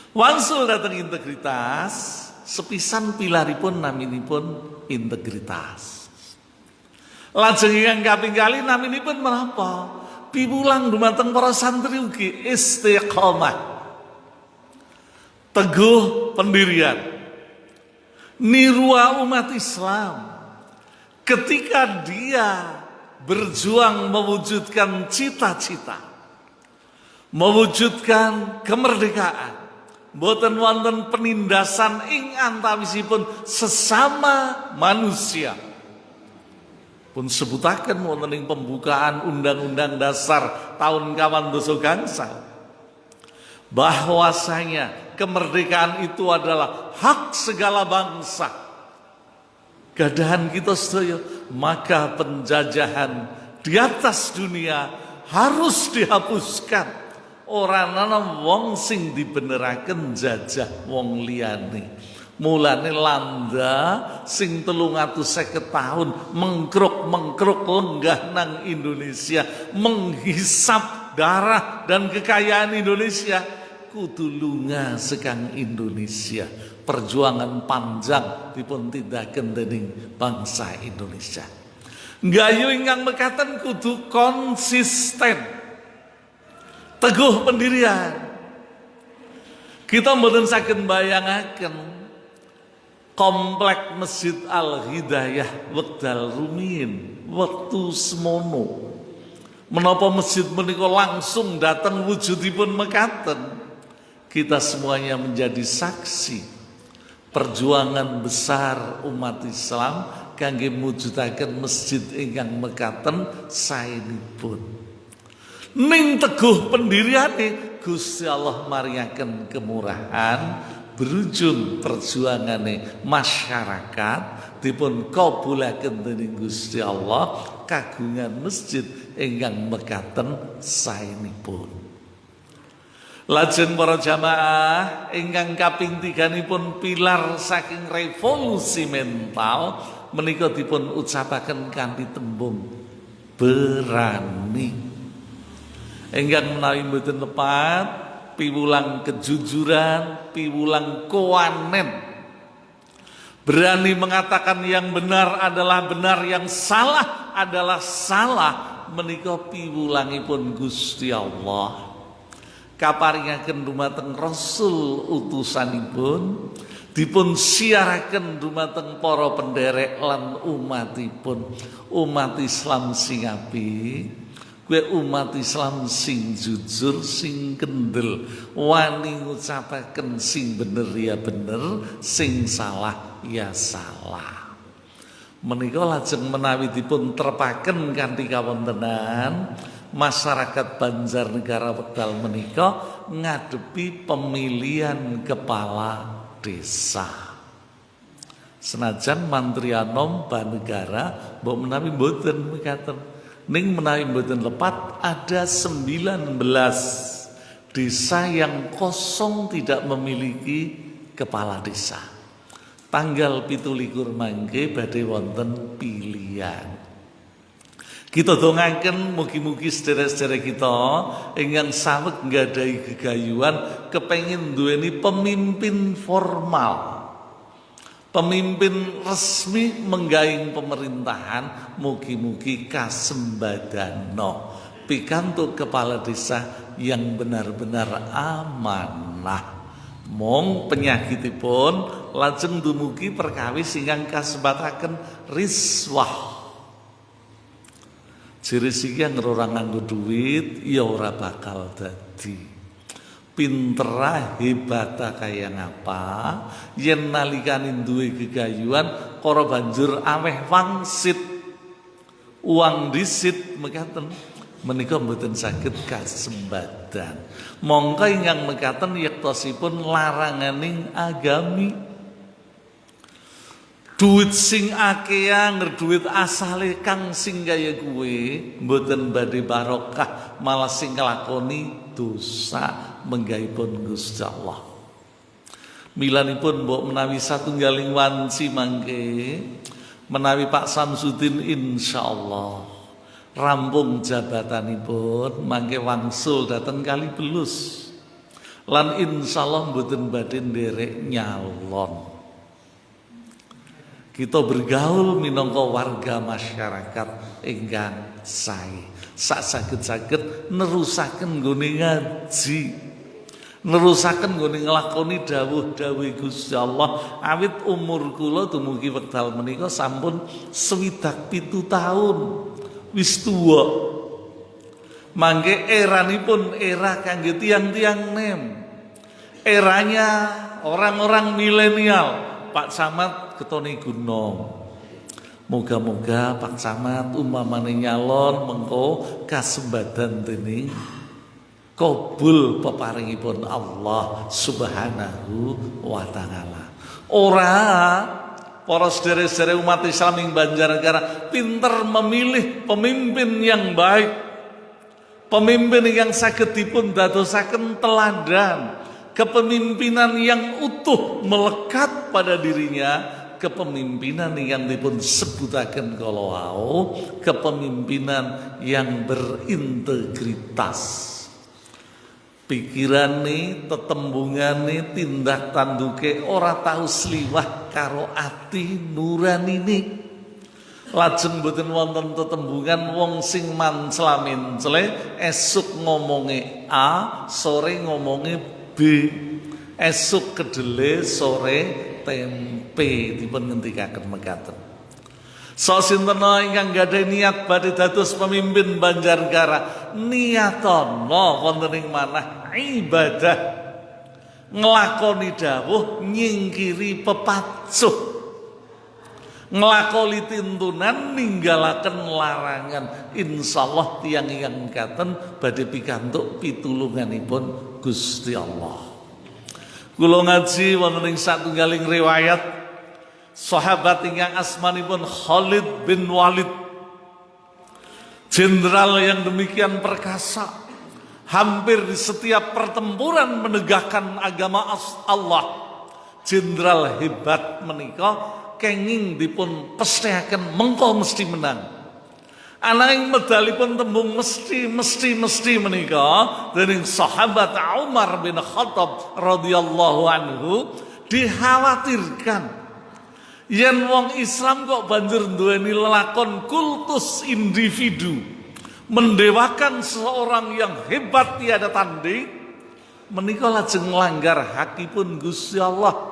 Wangsul dateng integritas, sepisan pilaripun naminipun integritas. Lajeng ingkang kaping kalih naminipun menapa? Piwulang dumateng para santri ugi istiqomah. Teguh pendirian. Nirwa umat Islam ketika dia berjuang mewujudkan cita-cita, mewujudkan kemerdekaan. Boten wonten penindasan ing antawisipun sesama manusia. Pun sebutaken wonten ing pembukaan Undang-Undang Dasar tahun kawan doso gangsal bahwasanya kemerdekaan itu adalah hak segala bangsa. Gadahan kita sedaya, maka penjajahan di atas dunia harus dihapuskan. Ora ana wong sing dibeneraken jajah wong liyane. Mulane Landa sing 350 tahun mengkruk-mengkruk lenggah nang Indonesia, menghisap darah dan kekayaan Indonesia, kudu lunga sekang Indonesia. Perjuangan panjang dipun tindaken dening bangsa Indonesia. Gayu ingkang mekaten kudu konsisten. Teguh pendirian. Kita mboten saged bayangaken komplek Masjid Al Hidayah wekdal rumiyin wektu semono. Menapa masjid menika langsung datang wujudipun mekaten. Kita semuanya menjadi saksi perjuangan besar umat Islam kangge mujudaken masjid ingkang mekaten saenipun. Ning teguh pendiriane Gusti Allah maringaken kemurahan berujung perjuangane masyarakat dipun kabulaken dening Gusti Allah kagungan masjid ingkang mekaten saenipun. Lajeng para jamaah ingkang kaping 3 pilar saking revolusi mental menika dipun ucapaken kanthi tembung berani. Ingkang menawi mboten tepat piwulang kejujuran, piwulang kowanen. Berani mengatakan yang benar adalah benar, yang salah adalah salah menika piwulangipun Gusti Allah. Kaparingaken dumateng Rasul utusanipun dipun siaraken dumateng para penderek lan umatipun. Umat Islam sing apik kuwi umat Islam sing jujur, sing kendel, wani ngucapaken sing bener ya bener, sing salah ya salah. Menika lajeng menawi dipun trepaken kanthi kawontenan, masyarakat Banjarnegara wekdal menika ngadepi pemilihan kepala desa. Senajan mantri anom banegara mbok menawi mboten mekaten, ning menawi mboten lepat ada 19 desa yang kosong tidak memiliki kepala desa. Tanggal 17 mangke badhe wonten pilihan. Kita dongaken mugi-mugi sedherek-sedherek kita ingkang saweg nggadahi gegayuhan kepengin duweni pemimpin formal, pemimpin resmi menggaing pemerintahan, mugi-mugi kasembadana pikantuk kepala desa yang benar-benar amanah. Mong penyakitipun lajeng dumugi perkawis ingkang kasebataken riswah. Jiris iki yang ora nganggo duit ya ora bakal dadi. Pinterah hebata kaya ngapa yen nalikane duwe gegayuhan karo banjur aweh wangsit. Uang disit mekaten menika mboten saged kasembadan. Mongko ingkang mekaten yektosipun laranganing agami. Duit sing akehan, duit asale kang sing kaya kuwe mboten badhe barokah, malah sing nglakoni dosa menggahipun Gusti Allah. Milanipun mbok menawi satunggaling wanci mangke menawi Pak Samsudin insyaallah rampung jabatanipun mangke wangsul dateng Kalibelus lan insyaallah mboten badhe nderek nyalon. Kita bergaul minangka warga masyarakat ingkang sae. Sak saged-saged nerusaken nggone ngaji. Nerusaken nggone nglakoni dawuh-dawuh Gusti Allah. Awit umur kula dumugi wekdal menika sampun 27 tahun. Wis tuwa. Mangke eranipun era kangge tiang-tiang nem. Eranya orang-orang milenial. Pak Camat ketone gunung. Moga-moga Pak Camat umpamane nyalon mengko kasembadan dening kabul peparingipun Allah Subhanahu wa taala. Ora para sedherek-sedherek umat Islam ing Banjarnegara pinter memilih pemimpin yang baik. Pemimpin yang saged dipun dadosaken teladan. Kepemimpinan yang utuh melekat pada dirinya, kepemimpinan yang dipun sebutaken kala wau, kepemimpinan yang berintegritas. Pikirane, tetembungane, tindak tanduke ora tau sliwah karo ati nuranine. Lajeng mboten wonten tetembungan wong sing manclamincle esuk ngomonge A, sore ngomonge B, esuk kedele sore tempe dipun ngendikaken mekaten. Sasinten ingkang gadhah niat badhe dados pemimpin Banjarnegara, niatono wonten ing manah ibadah, nglakoni dawuh, nyingkiri pepacuh. nglakoni tintunan ninggalaken larangan, insyaallah tiyang ingkang katen badhe pikantuk pitulunganipun Gusti Allah. Kula ngaji wonten ing satunggaling riwayat sahabat ingkang asmanipun Khalid bin Walid, jenderal yang demikian perkasa, hampir di setiap pertempuran menegakkan agama Allah. Jenderal hebat menika kenging dipun pesthaken mengko mesti menang. Ananging medalipun tembung mesti menika dening sahabat Umar bin Khattab radhiyallahu anhu dikhawatirkan yen wong Islam kok banjur duweni lelakon kultus individu, mendewakan seseorang yang hebat tiada tanding, menika lajeng nglanggar hakipun Gusti Allah.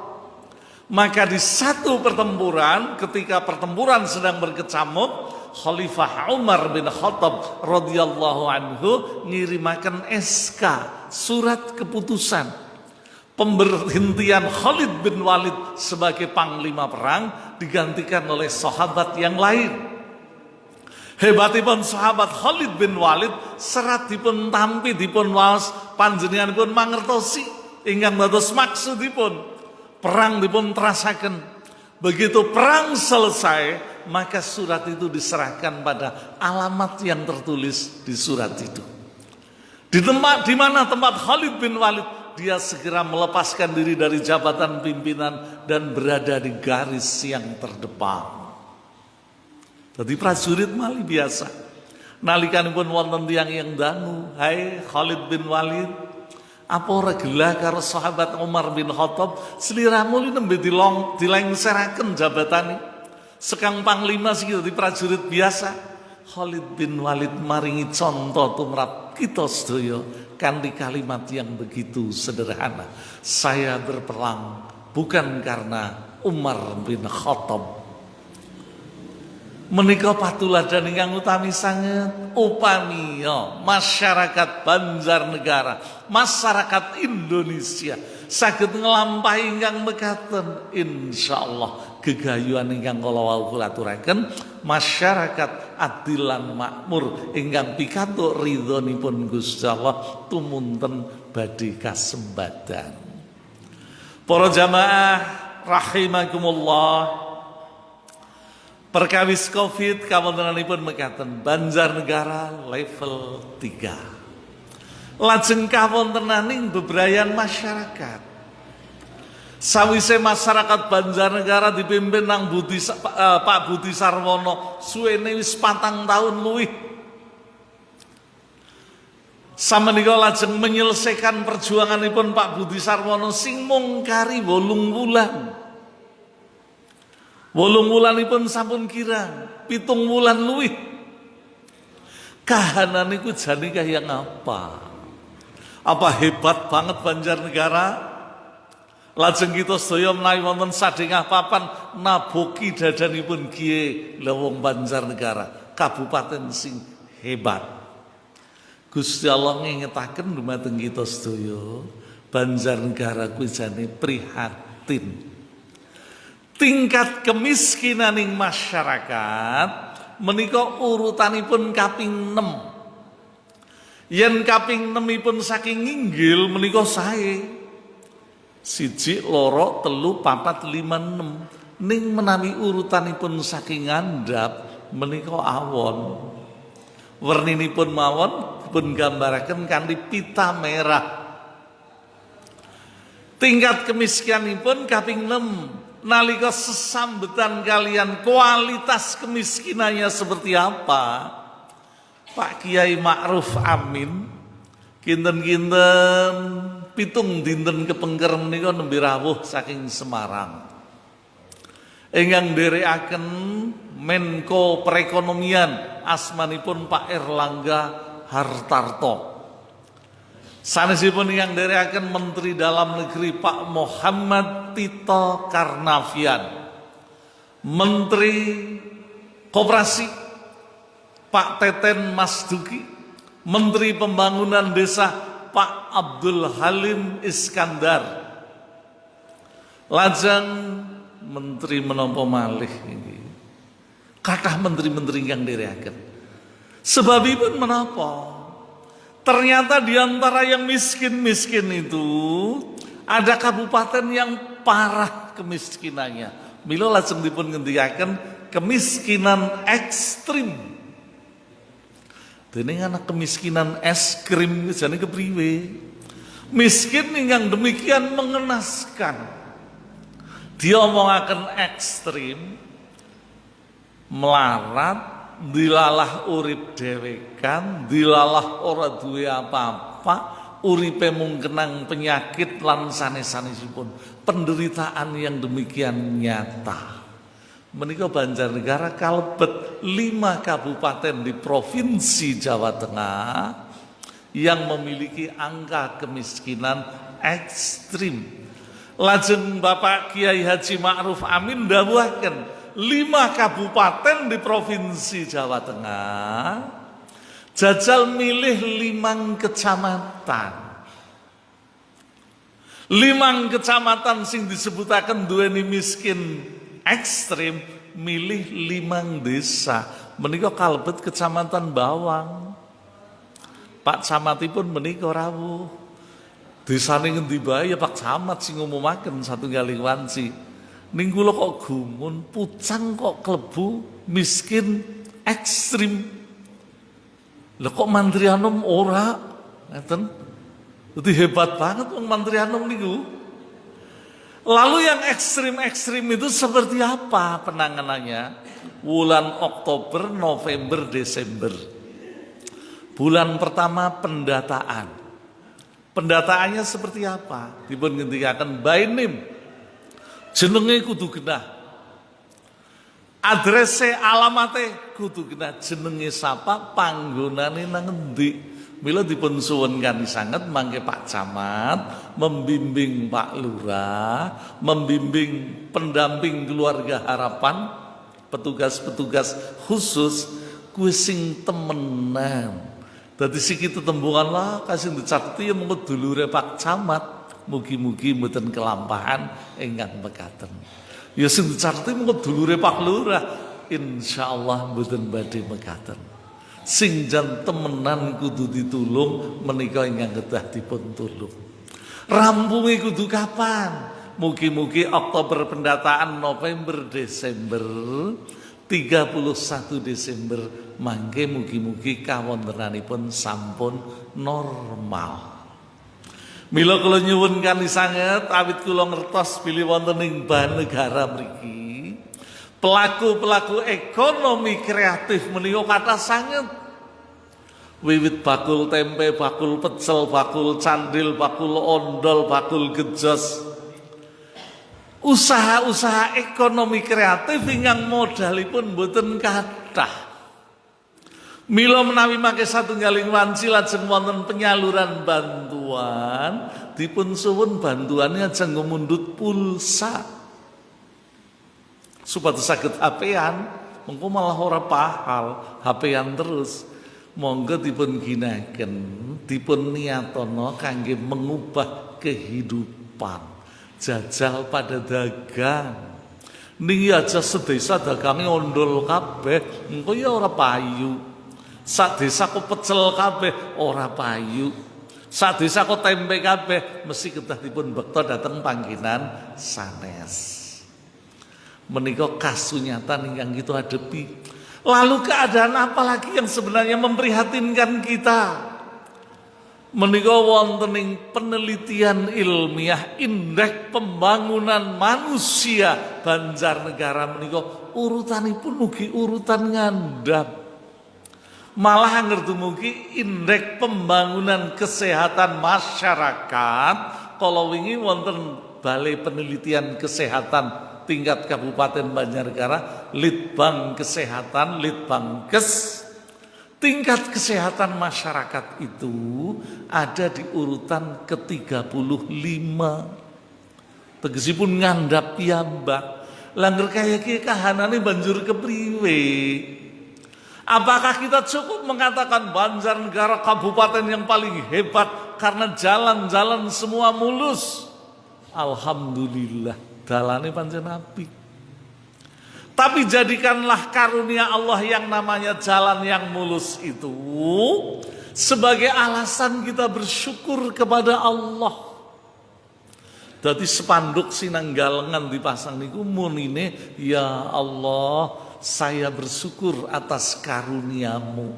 Maka di satu pertempuran, ketika pertempuran sedang berkecamuk, Khalifah Umar bin Khattab radhiyallahu anhu ngirimaken SK, surat keputusan pemberhentian Khalid bin Walid sebagai panglima perang digantikan oleh sahabat yang lain. Hebatipun sahabat Khalid bin Walid serat dipun tampi dipun waos panjenenganipun mangertosi ingkang dados maksudipun. Perang dipun terasaken. Begitu perang selesai, maka surat itu diserahkan pada alamat yang tertulis di surat itu. Di mana tempat Khalid bin Walid, dia segera melepaskan diri dari jabatan pimpinan dan berada di garis yang terdepan. Jadi prajurit mali biasa. Nalikanipun wonten tiyang yang dangu, "Hai Khalid bin Walid, apa ora gelah karo sahabat Umar bin Khattab, sliramu li nembe dilengseraken jabatane. Sekang panglima sing dadi prajurit biasa." Khalid bin Walid maringi contoh tumrap kita sedaya kanthi kalimat yang begitu sederhana. "Saya berperang bukan karena Umar bin Khattab." Menika patuladan ingkang utami sanget upamiya masyarakat Banjarnegara, masyarakat Indonesia saged nglampahi ingkang mekaten, insyaallah gegayuhan ingkang kala wau kula aturaken, masyarakat adil lan makmur ingkang pikantuk ridhonipun Gusti Allah tumunten badhe kasembadan. Para jamaah rahimakumullah, perkawis Covid kawontenanipun mekaten, Banjarnegara level 3. Lajeng kawontenaning bebrayan masyarakat. Sawise masyarakat Banjarnegara dipimpin nang Pak Budi Sarwono suwene wis 4 tahun luwih. Samenika lajeng menyelesaikan perjuanganipun Pak Budi Sarwono sing mung kari 8 wulan. 8 wulanipun sampun kirang 7 wulan luwih. Kahanan niku jane kaya ngapa? Apa hebat banget Banjarnegara? Lajeng kita sedaya menawi wonten sadengah papan naboki dadanipun kiye lewong Banjarnegara, kabupaten sing hebat. Gusti Allah ngingetaken dumateng kita sedaya, Banjarnegara kuwi jane prihatin. Tingkat kemiskinaning masyarakat menika urutanipun kaping 6. Yen kaping 6ipun saking inggil menika sae. 1, 2, 3, 4, 5, 6. Ning menawi urutanipun saking ngandhap menika awon. Werninipun mawon dipun gambaraken kanthi pita merah. Tingkat kemiskinanipun kaping 6. Nalika sesambetan kalian kualitas kemiskinannya seperti apa? Pak Kiai Ma'ruf Amin kinten-kinten 7 dinten kepengker menika nembe rawuh saking Semarang. Ingkang nderekaken Menko Perekonomian asmanipun Pak Erlangga Hartarto. Sanesipun yang nderekaken Menteri Dalam Negeri Pak Muhammad Tito Karnavian, Menteri Koperasi Pak Teten Masduki, Menteri Pembangunan Desa Pak Abdul Halim Iskandar. Lajeng Menteri menapa malih iki? Kathah menteri-menteri yang dhereaken. Sebabipun menapa? Ternyata di antara yang miskin-miskin itu ada kabupaten yang parah kemiskinannya. Mila lajeng dipun ngendikaken kemiskinan ekstrim. Dene anak kemiskinan es krim jane kepriwe? Miskin yang demikian mengenaskan. Dia omongaken ekstrim, melarat, dilalah urip dhewekan, dilalah ora duwe apa-apa, uripe mung kenang penyakit lan sanes-sanesipun. Penderitaan yang demikian nyata. Menika Banjarnegara kalebet 5 kabupaten di Provinsi Jawa Tengah yang memiliki angka kemiskinan ekstrim. Lajeng Bapak Kiai Haji Ma'ruf Amin dawuhaken 5 kabupaten di Provinsi Jawa Tengah jajal milih 5 kecamatan. 5 kecamatan sing disebutaken duweni miskin ekstrim milih 5 desa. Menika kalebet Kecamatan Bawang. Pak Camatipun menika rawuh. Desane ngendi bae ya Pak Camat sing ngumumaken satunggaling wanci. Ning kula kok gumun, Pucang kok klebu miskin ekstrim. Lah kok Mantri Anom ora? Ngeten. Dadi hebat banget wong Mantri Anom niku. Lalu yang ekstrim-ekstrim itu seperti apa penanganannya? Bulan Oktober, November, Desember. Bulan pertama pendataan. Pendataannya seperti apa? Dipun ngendikaken by name. Jenenge kudu genah. Adrese alamate kudu genah, jenenge sapa, panggonane nang endi. Mila dipun suwun kanthi sanget mangke Pak Camat membimbing Pak Lurah, membimbing pendamping keluarga harapan, petugas-petugas khusus kuwi sing temenan. Dadi siki tetembungan lah kasih dicateti ya mengko dulure Pak Camat. Mugi-mugi mboten kelampahan ingkang mekaten. Ya sing dicateti mengko dulure Pak Lurah, insyaallah mboten badhe mekaten. Sing jan temenan kudu ditulung menika ingkang kedah dipun tulung. Rampunge kudu kapan? Mugi-mugi Oktober pendataan, November Desember, 31 Desember mangke mugi-mugi kawontenanipun sampun normal. Mila kula nyuwun kanthi sanget awit kula ngertos bilih wonten ing negara mriki pelaku-pelaku ekonomi kreatif menika kathah sanget. Wiwit bakul tempe, bakul pecel, bakul candil, bakul ondol, bakul gejos. Usaha-usaha ekonomi kreatif ingkang modalipun boten kathah. Mila menawi mangke satunggaling wanci lajeng wonten penyaluran bantuan, dipun suwun bantuannya aja ngumundut pulsa. Supados saged HP-an, mengko malah ora pahal, HP-an terus. Monggo dipun ginaken, dipun niyatono kangge mengubah kehidupan. Jajal pada dagang. Niki aja sedesa dagange ondol kabeh, engko ya ora payu. Sak desa kok pecel kabeh ora payu. Sak desa kok tempe kabeh mesti kedah dipun bekta dhateng panggenan sanes. Menika kasunyatan ingkang kita hadapi. Lalu keadaan apa lagi yang sebenarnya memprihatinkan kita? Menika wonten ing penelitian ilmiah indeks pembangunan manusia Banjarnegara menika urutanipun ugi urutan ngandhap. Malah angger dumugi indeks pembangunan kesehatan masyarakat kala wingi wonten Balai Penelitian Kesehatan tingkat Kabupaten Banjarnegara, Litbang Kesehatan, Litbangkes, tingkat kesehatan masyarakat itu ada di urutan ke-35. Tegesipun ngandhap piyambak. Langger kaya ki kahanane banjur kepriwe? Apakah kita cukup mengatakan Banjarnegara kabupaten yang paling hebat karena jalan-jalan semua mulus? Alhamdulillah. Dalane pancen apik. Tapi jadikanlah karunia Allah yang namanya jalan yang mulus itu sebagai alasan kita bersyukur kepada Allah. Jadi spanduk sinanggalengan dipasang niku munine, ya Allah, saya bersyukur atas karuniamu.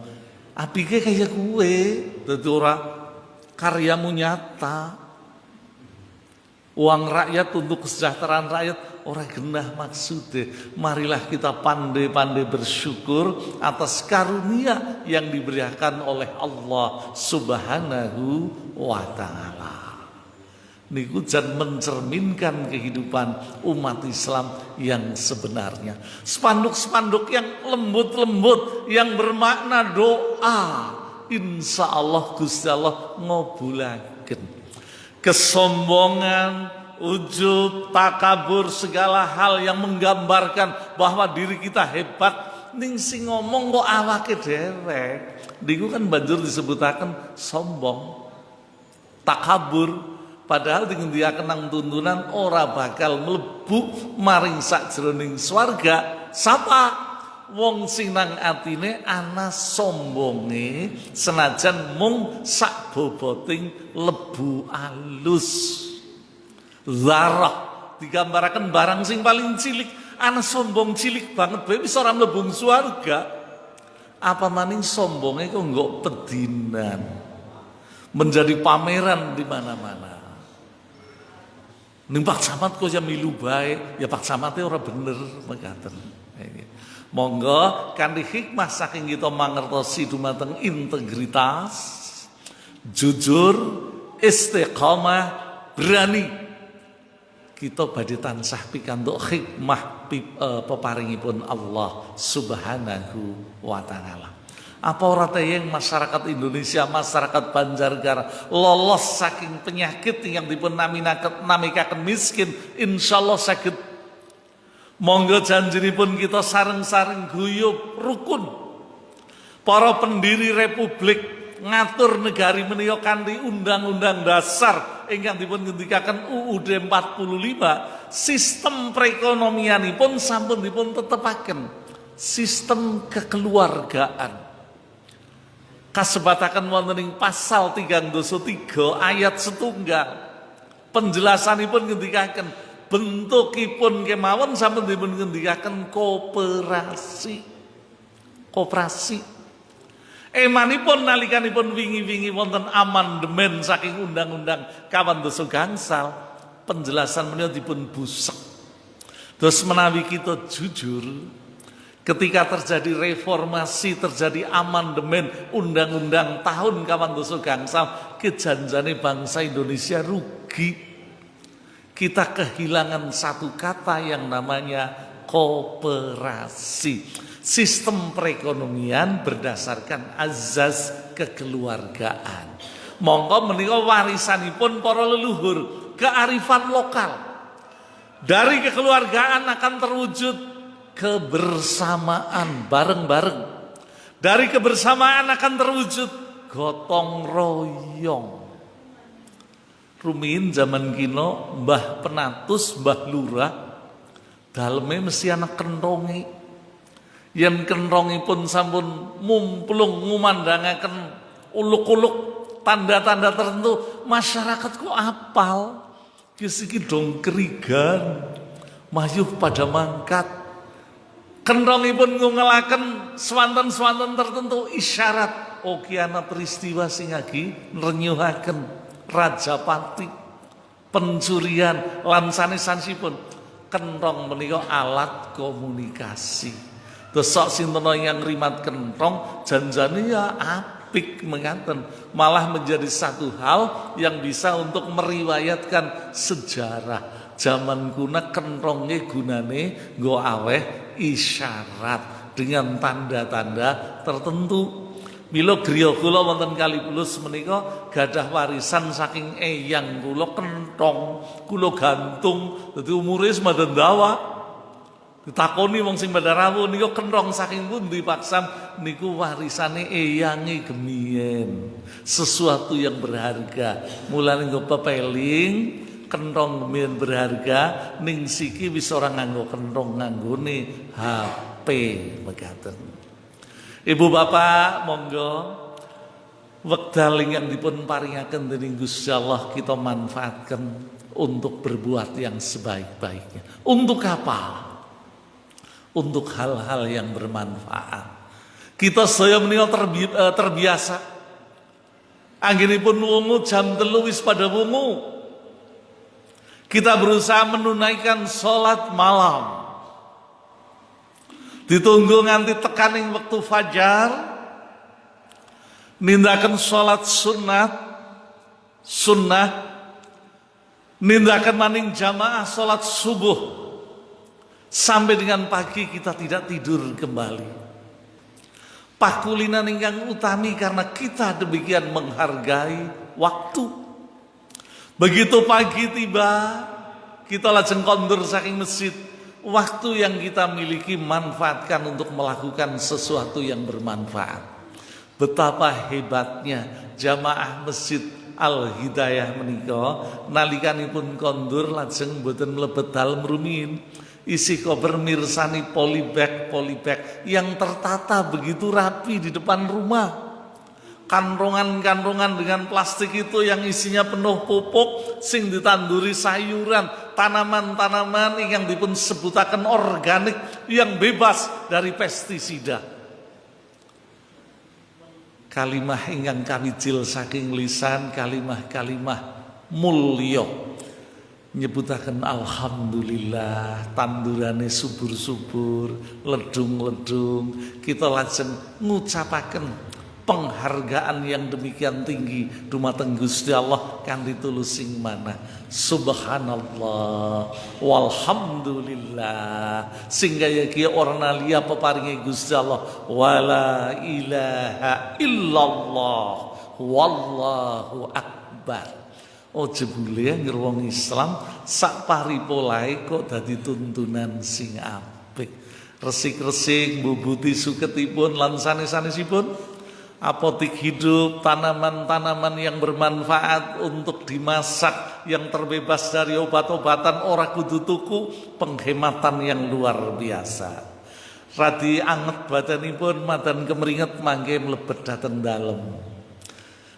Apike kayak gue, dadi ora karyamu nyata. Uang rakyat untuk kesejahteraan rakyat ora genah maksudnya. Marilah kita pandai-pandai bersyukur atas karunia yang diberikan oleh Allah Subhanahu wa ta'ala. Niku jan mencerminkan kehidupan umat Islam yang sebenarnya. Spanduk-spanduk yang lembut-lembut, yang bermakna doa, insya Allah Gusti Allah ngobulaken. Kesombongan, ujub, takabur, segala hal yang menggambarkan bahwa diri kita hebat, ning sing ngomong kok awake dewek. Niku kan banjur disebutaken sombong, takabur, padahal dengan dia kenang tuntunan ora bakal mlebu maring sakjroning swarga. Sapa? Wong sing nang atine ana sombonge senajan mung sak boboting lebu alus. Zarah digambaraken barang sing paling cilik, ana sombong cilik banget bae wis ora mlebu swarga. Apa maning sombonge kok nggo pedinan. Menjadi pameran di mana-mana. Ning Pak Camat kok ya milu bae, ya Pak Camate ora bener mekaten. Monggo kanthi hikmah saking kita mangertosi dumateng integritas, jujur, istiqamah, berani, kita badhe tansah pikantuk hikmah peparingipun Allah Subhanahu wa ta'ala. Apa ora teyeng masyarakat Indonesia, masyarakat Banjarnegara lolos saking penyakit yang dipun namikaken miskin, insyaallah saged. Monggo janjinipun kita sareng-sareng guyub rukun. Para pendiri republik ngatur negari menika kanthi undang-undang dasar ingkang dipun ngendikaken UUD 45, sistem perekonomianipun sampun dipun tetepaken. Sistem kekeluargaan. Kasebataken wonten ing pasal 3 ayat 1. Penjelasanipun ngendikaken bentukipun kemawon sampun dipun ngendikaken koperasi. Emanipun nalikanipun wingi-wingi wonten amandemen saking undang-undang 12 gangsal, penjelasan menika dipun busek. Terus menawi kita jujur, ketika terjadi reformasi, terjadi amandemen undang-undang tahun 12 gangsal, kejanjane bangsa Indonesia rugi. Kita kehilangan satu kata yang namanya koperasi. Sistem perekonomian berdasarkan azas kekeluargaan. Monggo menika warisanipun para leluhur, kearifan lokal. Dari kekeluargaan akan terwujud kebersamaan bareng-bareng. Dari kebersamaan akan terwujud gotong royong. Rumiyin zaman kino Mbah Penatus, Mbah Lurah daleme mesti ana kentonge. Yen kenthongipun sampun mumplung ngumandangaken uluk-uluk tanda-tanda tertentu, masyarakat kok apal. Iki dong kerigan, mayuh pada mangkat. Kenthongipun ngungelaken swanten-swanten tertentu isyarat ana peristiwa sing agi nrenyuhaken Rajapati, pencurian lan sanesipun. Kenthong menika alat komunikasi. Terus sok sinten yang rimat kenthong janjane ya apik mengaten, malah menjadi satu hal yang bisa untuk meriwayatkan sejarah. Zaman kuna kenthonge gunane nggo aweh isyarat dengan tanda-tanda tertentu. Mila griya kula wonten Kalipulus menika gadah warisan saking eyang kula kenthong, kula gantung, dadi umure semadyan dawa. Ditakoni wong sing pada rawuh niku kenthong saking pundi paksam niku warisane eyange gemien. Sesuatu yang berharga. Mulane nggo pepeling kenthong men berharga, ning siki wis ora nganggo kenthong, nganggone HP mekaten. Ibu bapak monggo wekdal ingkang dipun paringaken dening Gusti Allah kita manfaatkan untuk berbuat yang sebaik-baiknya. Untuk apa? Untuk hal-hal yang bermanfaat. Kita sedaya menika terbiasa. Anggenipun wungu jam 3 wis pada wungu. Kita berusaha menunaikan sholat malam. Ditunggu nganti tekaning waktu fajar. Nindakan sholat sunnah. Nindakan maning jamaah sholat subuh. Sampai dengan pagi kita tidak tidur kembali. Pakulinan ingkang utami karena kita demikian menghargai waktu. Begitu pagi tiba, kita lajeng kondur saking masjid. Waktu yang kita miliki manfaatkan untuk melakukan sesuatu yang bermanfaat. Betapa hebatnya jamaah masjid Al-Hidayah menika nalikanipun kondur lajeng mboten mlebet dalem rumiyin. Isi koper mirsani polybag yang tertata begitu rapi di depan rumah. Kantrongan-kantrongan dengan plastik itu yang isinya penuh pupuk sing ditanduri sayuran, tanaman-tanaman yang dipun sebutaken organik yang bebas dari pestisida. Kalimah ingkang kawijil saking lisan, kalimah-kalimah mulya. Nyebutaken alhamdulillah, tandurane subur-subur, ledung-ledung. Kita lajeng ngucapaken penghargaan yang demikian tinggi dumateng Gusti Allah kanthi tulus sing manah. Subhanallah walhamdulillah. Sing kaya ki ora liya peparinge Gusti Allah. Wala ilaha illallah wallahu akbar. Oh jebule ngger wong Islam sak paripolae kok dadi tuntunan sing apik. Resik-resik mbubuti suketipun lan sanes-sanesipun apotik hidup, tanaman-tanaman yang bermanfaat untuk dimasak yang terbebas dari obat-obatan ora kudu tuku, penghematan yang luar biasa. Radi anget badanipun madan kemringet mangke mlebet dateng dalem.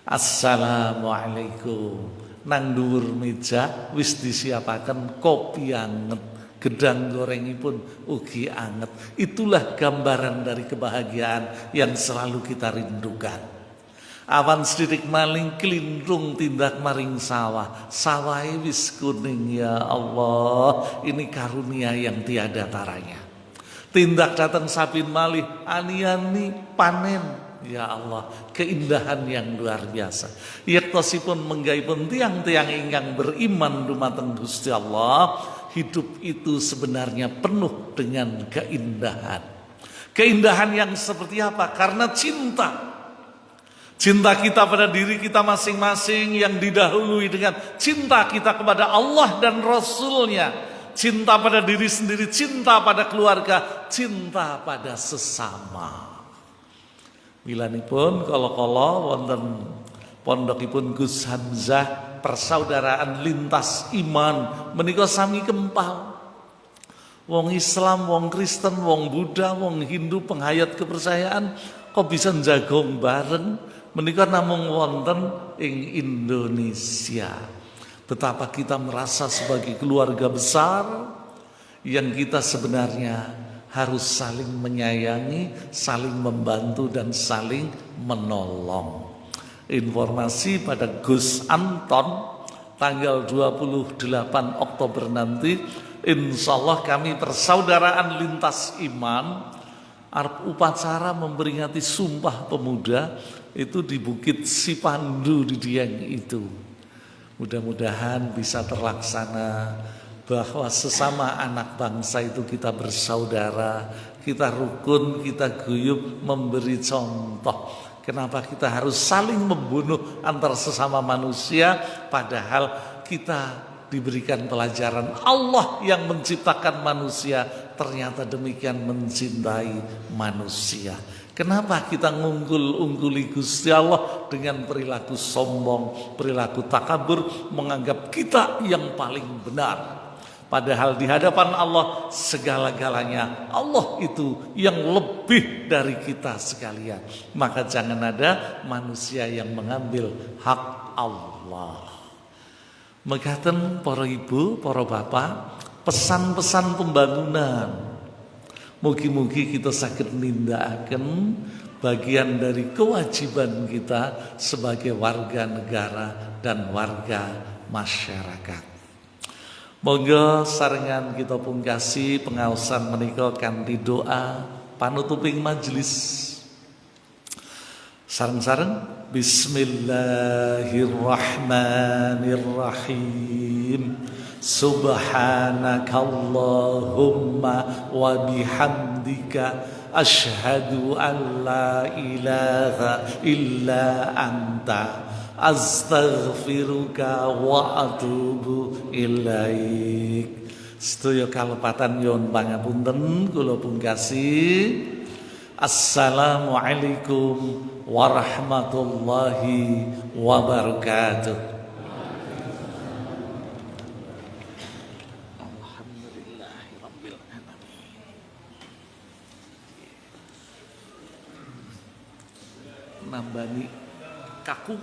Assalamualaikum. Nang dhuwur meja wis disiapaken kopi anget, gedang gorengipun ugi anget. Itulah gambaran dari kebahagiaan yang selalu kita rindukan. Awan sedidik maling kelindung tindak maring sawah. Sawahe wis kuning ya Allah. Ini karunia yang tiada taranya. Tindak datang sabin malih ani-ani panen. Ya Allah, keindahan yang luar biasa. Yektosipun menggaipun tiang-tiang ingkang beriman dumateng Gusti Allah, hidup itu sebenarnya penuh dengan keindahan. Keindahan yang seperti apa? Karena cinta. Cinta kita pada diri kita masing-masing yang didahului dengan cinta kita kepada Allah dan Rasul-Nya. Cinta pada diri sendiri, cinta pada keluarga, cinta pada sesama. Milanipun kala-kala wonten pondokipun Gus Hamzah persaudaraan lintas iman menika sami kempal. Wong Islam, wong Kristen, wong Buddha, wong Hindu penghayat kepercayaan kok bisa njagong bareng menika namung wonten ing Indonesia. Betapa kita merasa sebagai keluarga besar yang kita sebenarnya harus saling menyayangi, saling membantu dan saling menolong. Informasi pada Gus Anton tanggal 28 Oktober nanti, insya Allah kami persaudaraan lintas iman arep upacara memperingati Sumpah Pemuda itu di Bukit Sipandu di Dieng itu. Mudah-mudahan bisa terlaksana. Bahwa sesama anak bangsa itu kita bersaudara, kita rukun, kita guyub, memberi contoh. Kenapa kita harus saling membunuh antar sesama manusia, padahal kita diberikan pelajaran Allah yang menciptakan manusia ternyata demikian mencintai manusia. Kenapa kita ngungguli Gusti Allah dengan perilaku sombong, perilaku takabur, menganggap kita yang paling benar. Padahal di hadapan Allah segala-galanya Allah itu yang lebih dari kita sekalian. Maka jangan ada manusia yang mengambil hak Allah. Mekaten para ibu, para bapak, pesan-pesan pembangunan. Mugi-mugi kita saged nindakaken bagian dari kewajiban kita sebagai warga negara dan warga masyarakat. Monggo sarengan kita pungkasi pengaosan menika kanthi doa panutuping majelis. Sareng-sareng Bismillahirrahmanirrahim. Subhanakallahumma wa bihamdika asyhadu an la ilaha illa anta astaghfiruka wa atubu ilaik. Sedaya kalepatan nyuwun pangapunten kula pungkasi. Assalamualaikum warahmatullahi wabarakatuh. Nambani kaku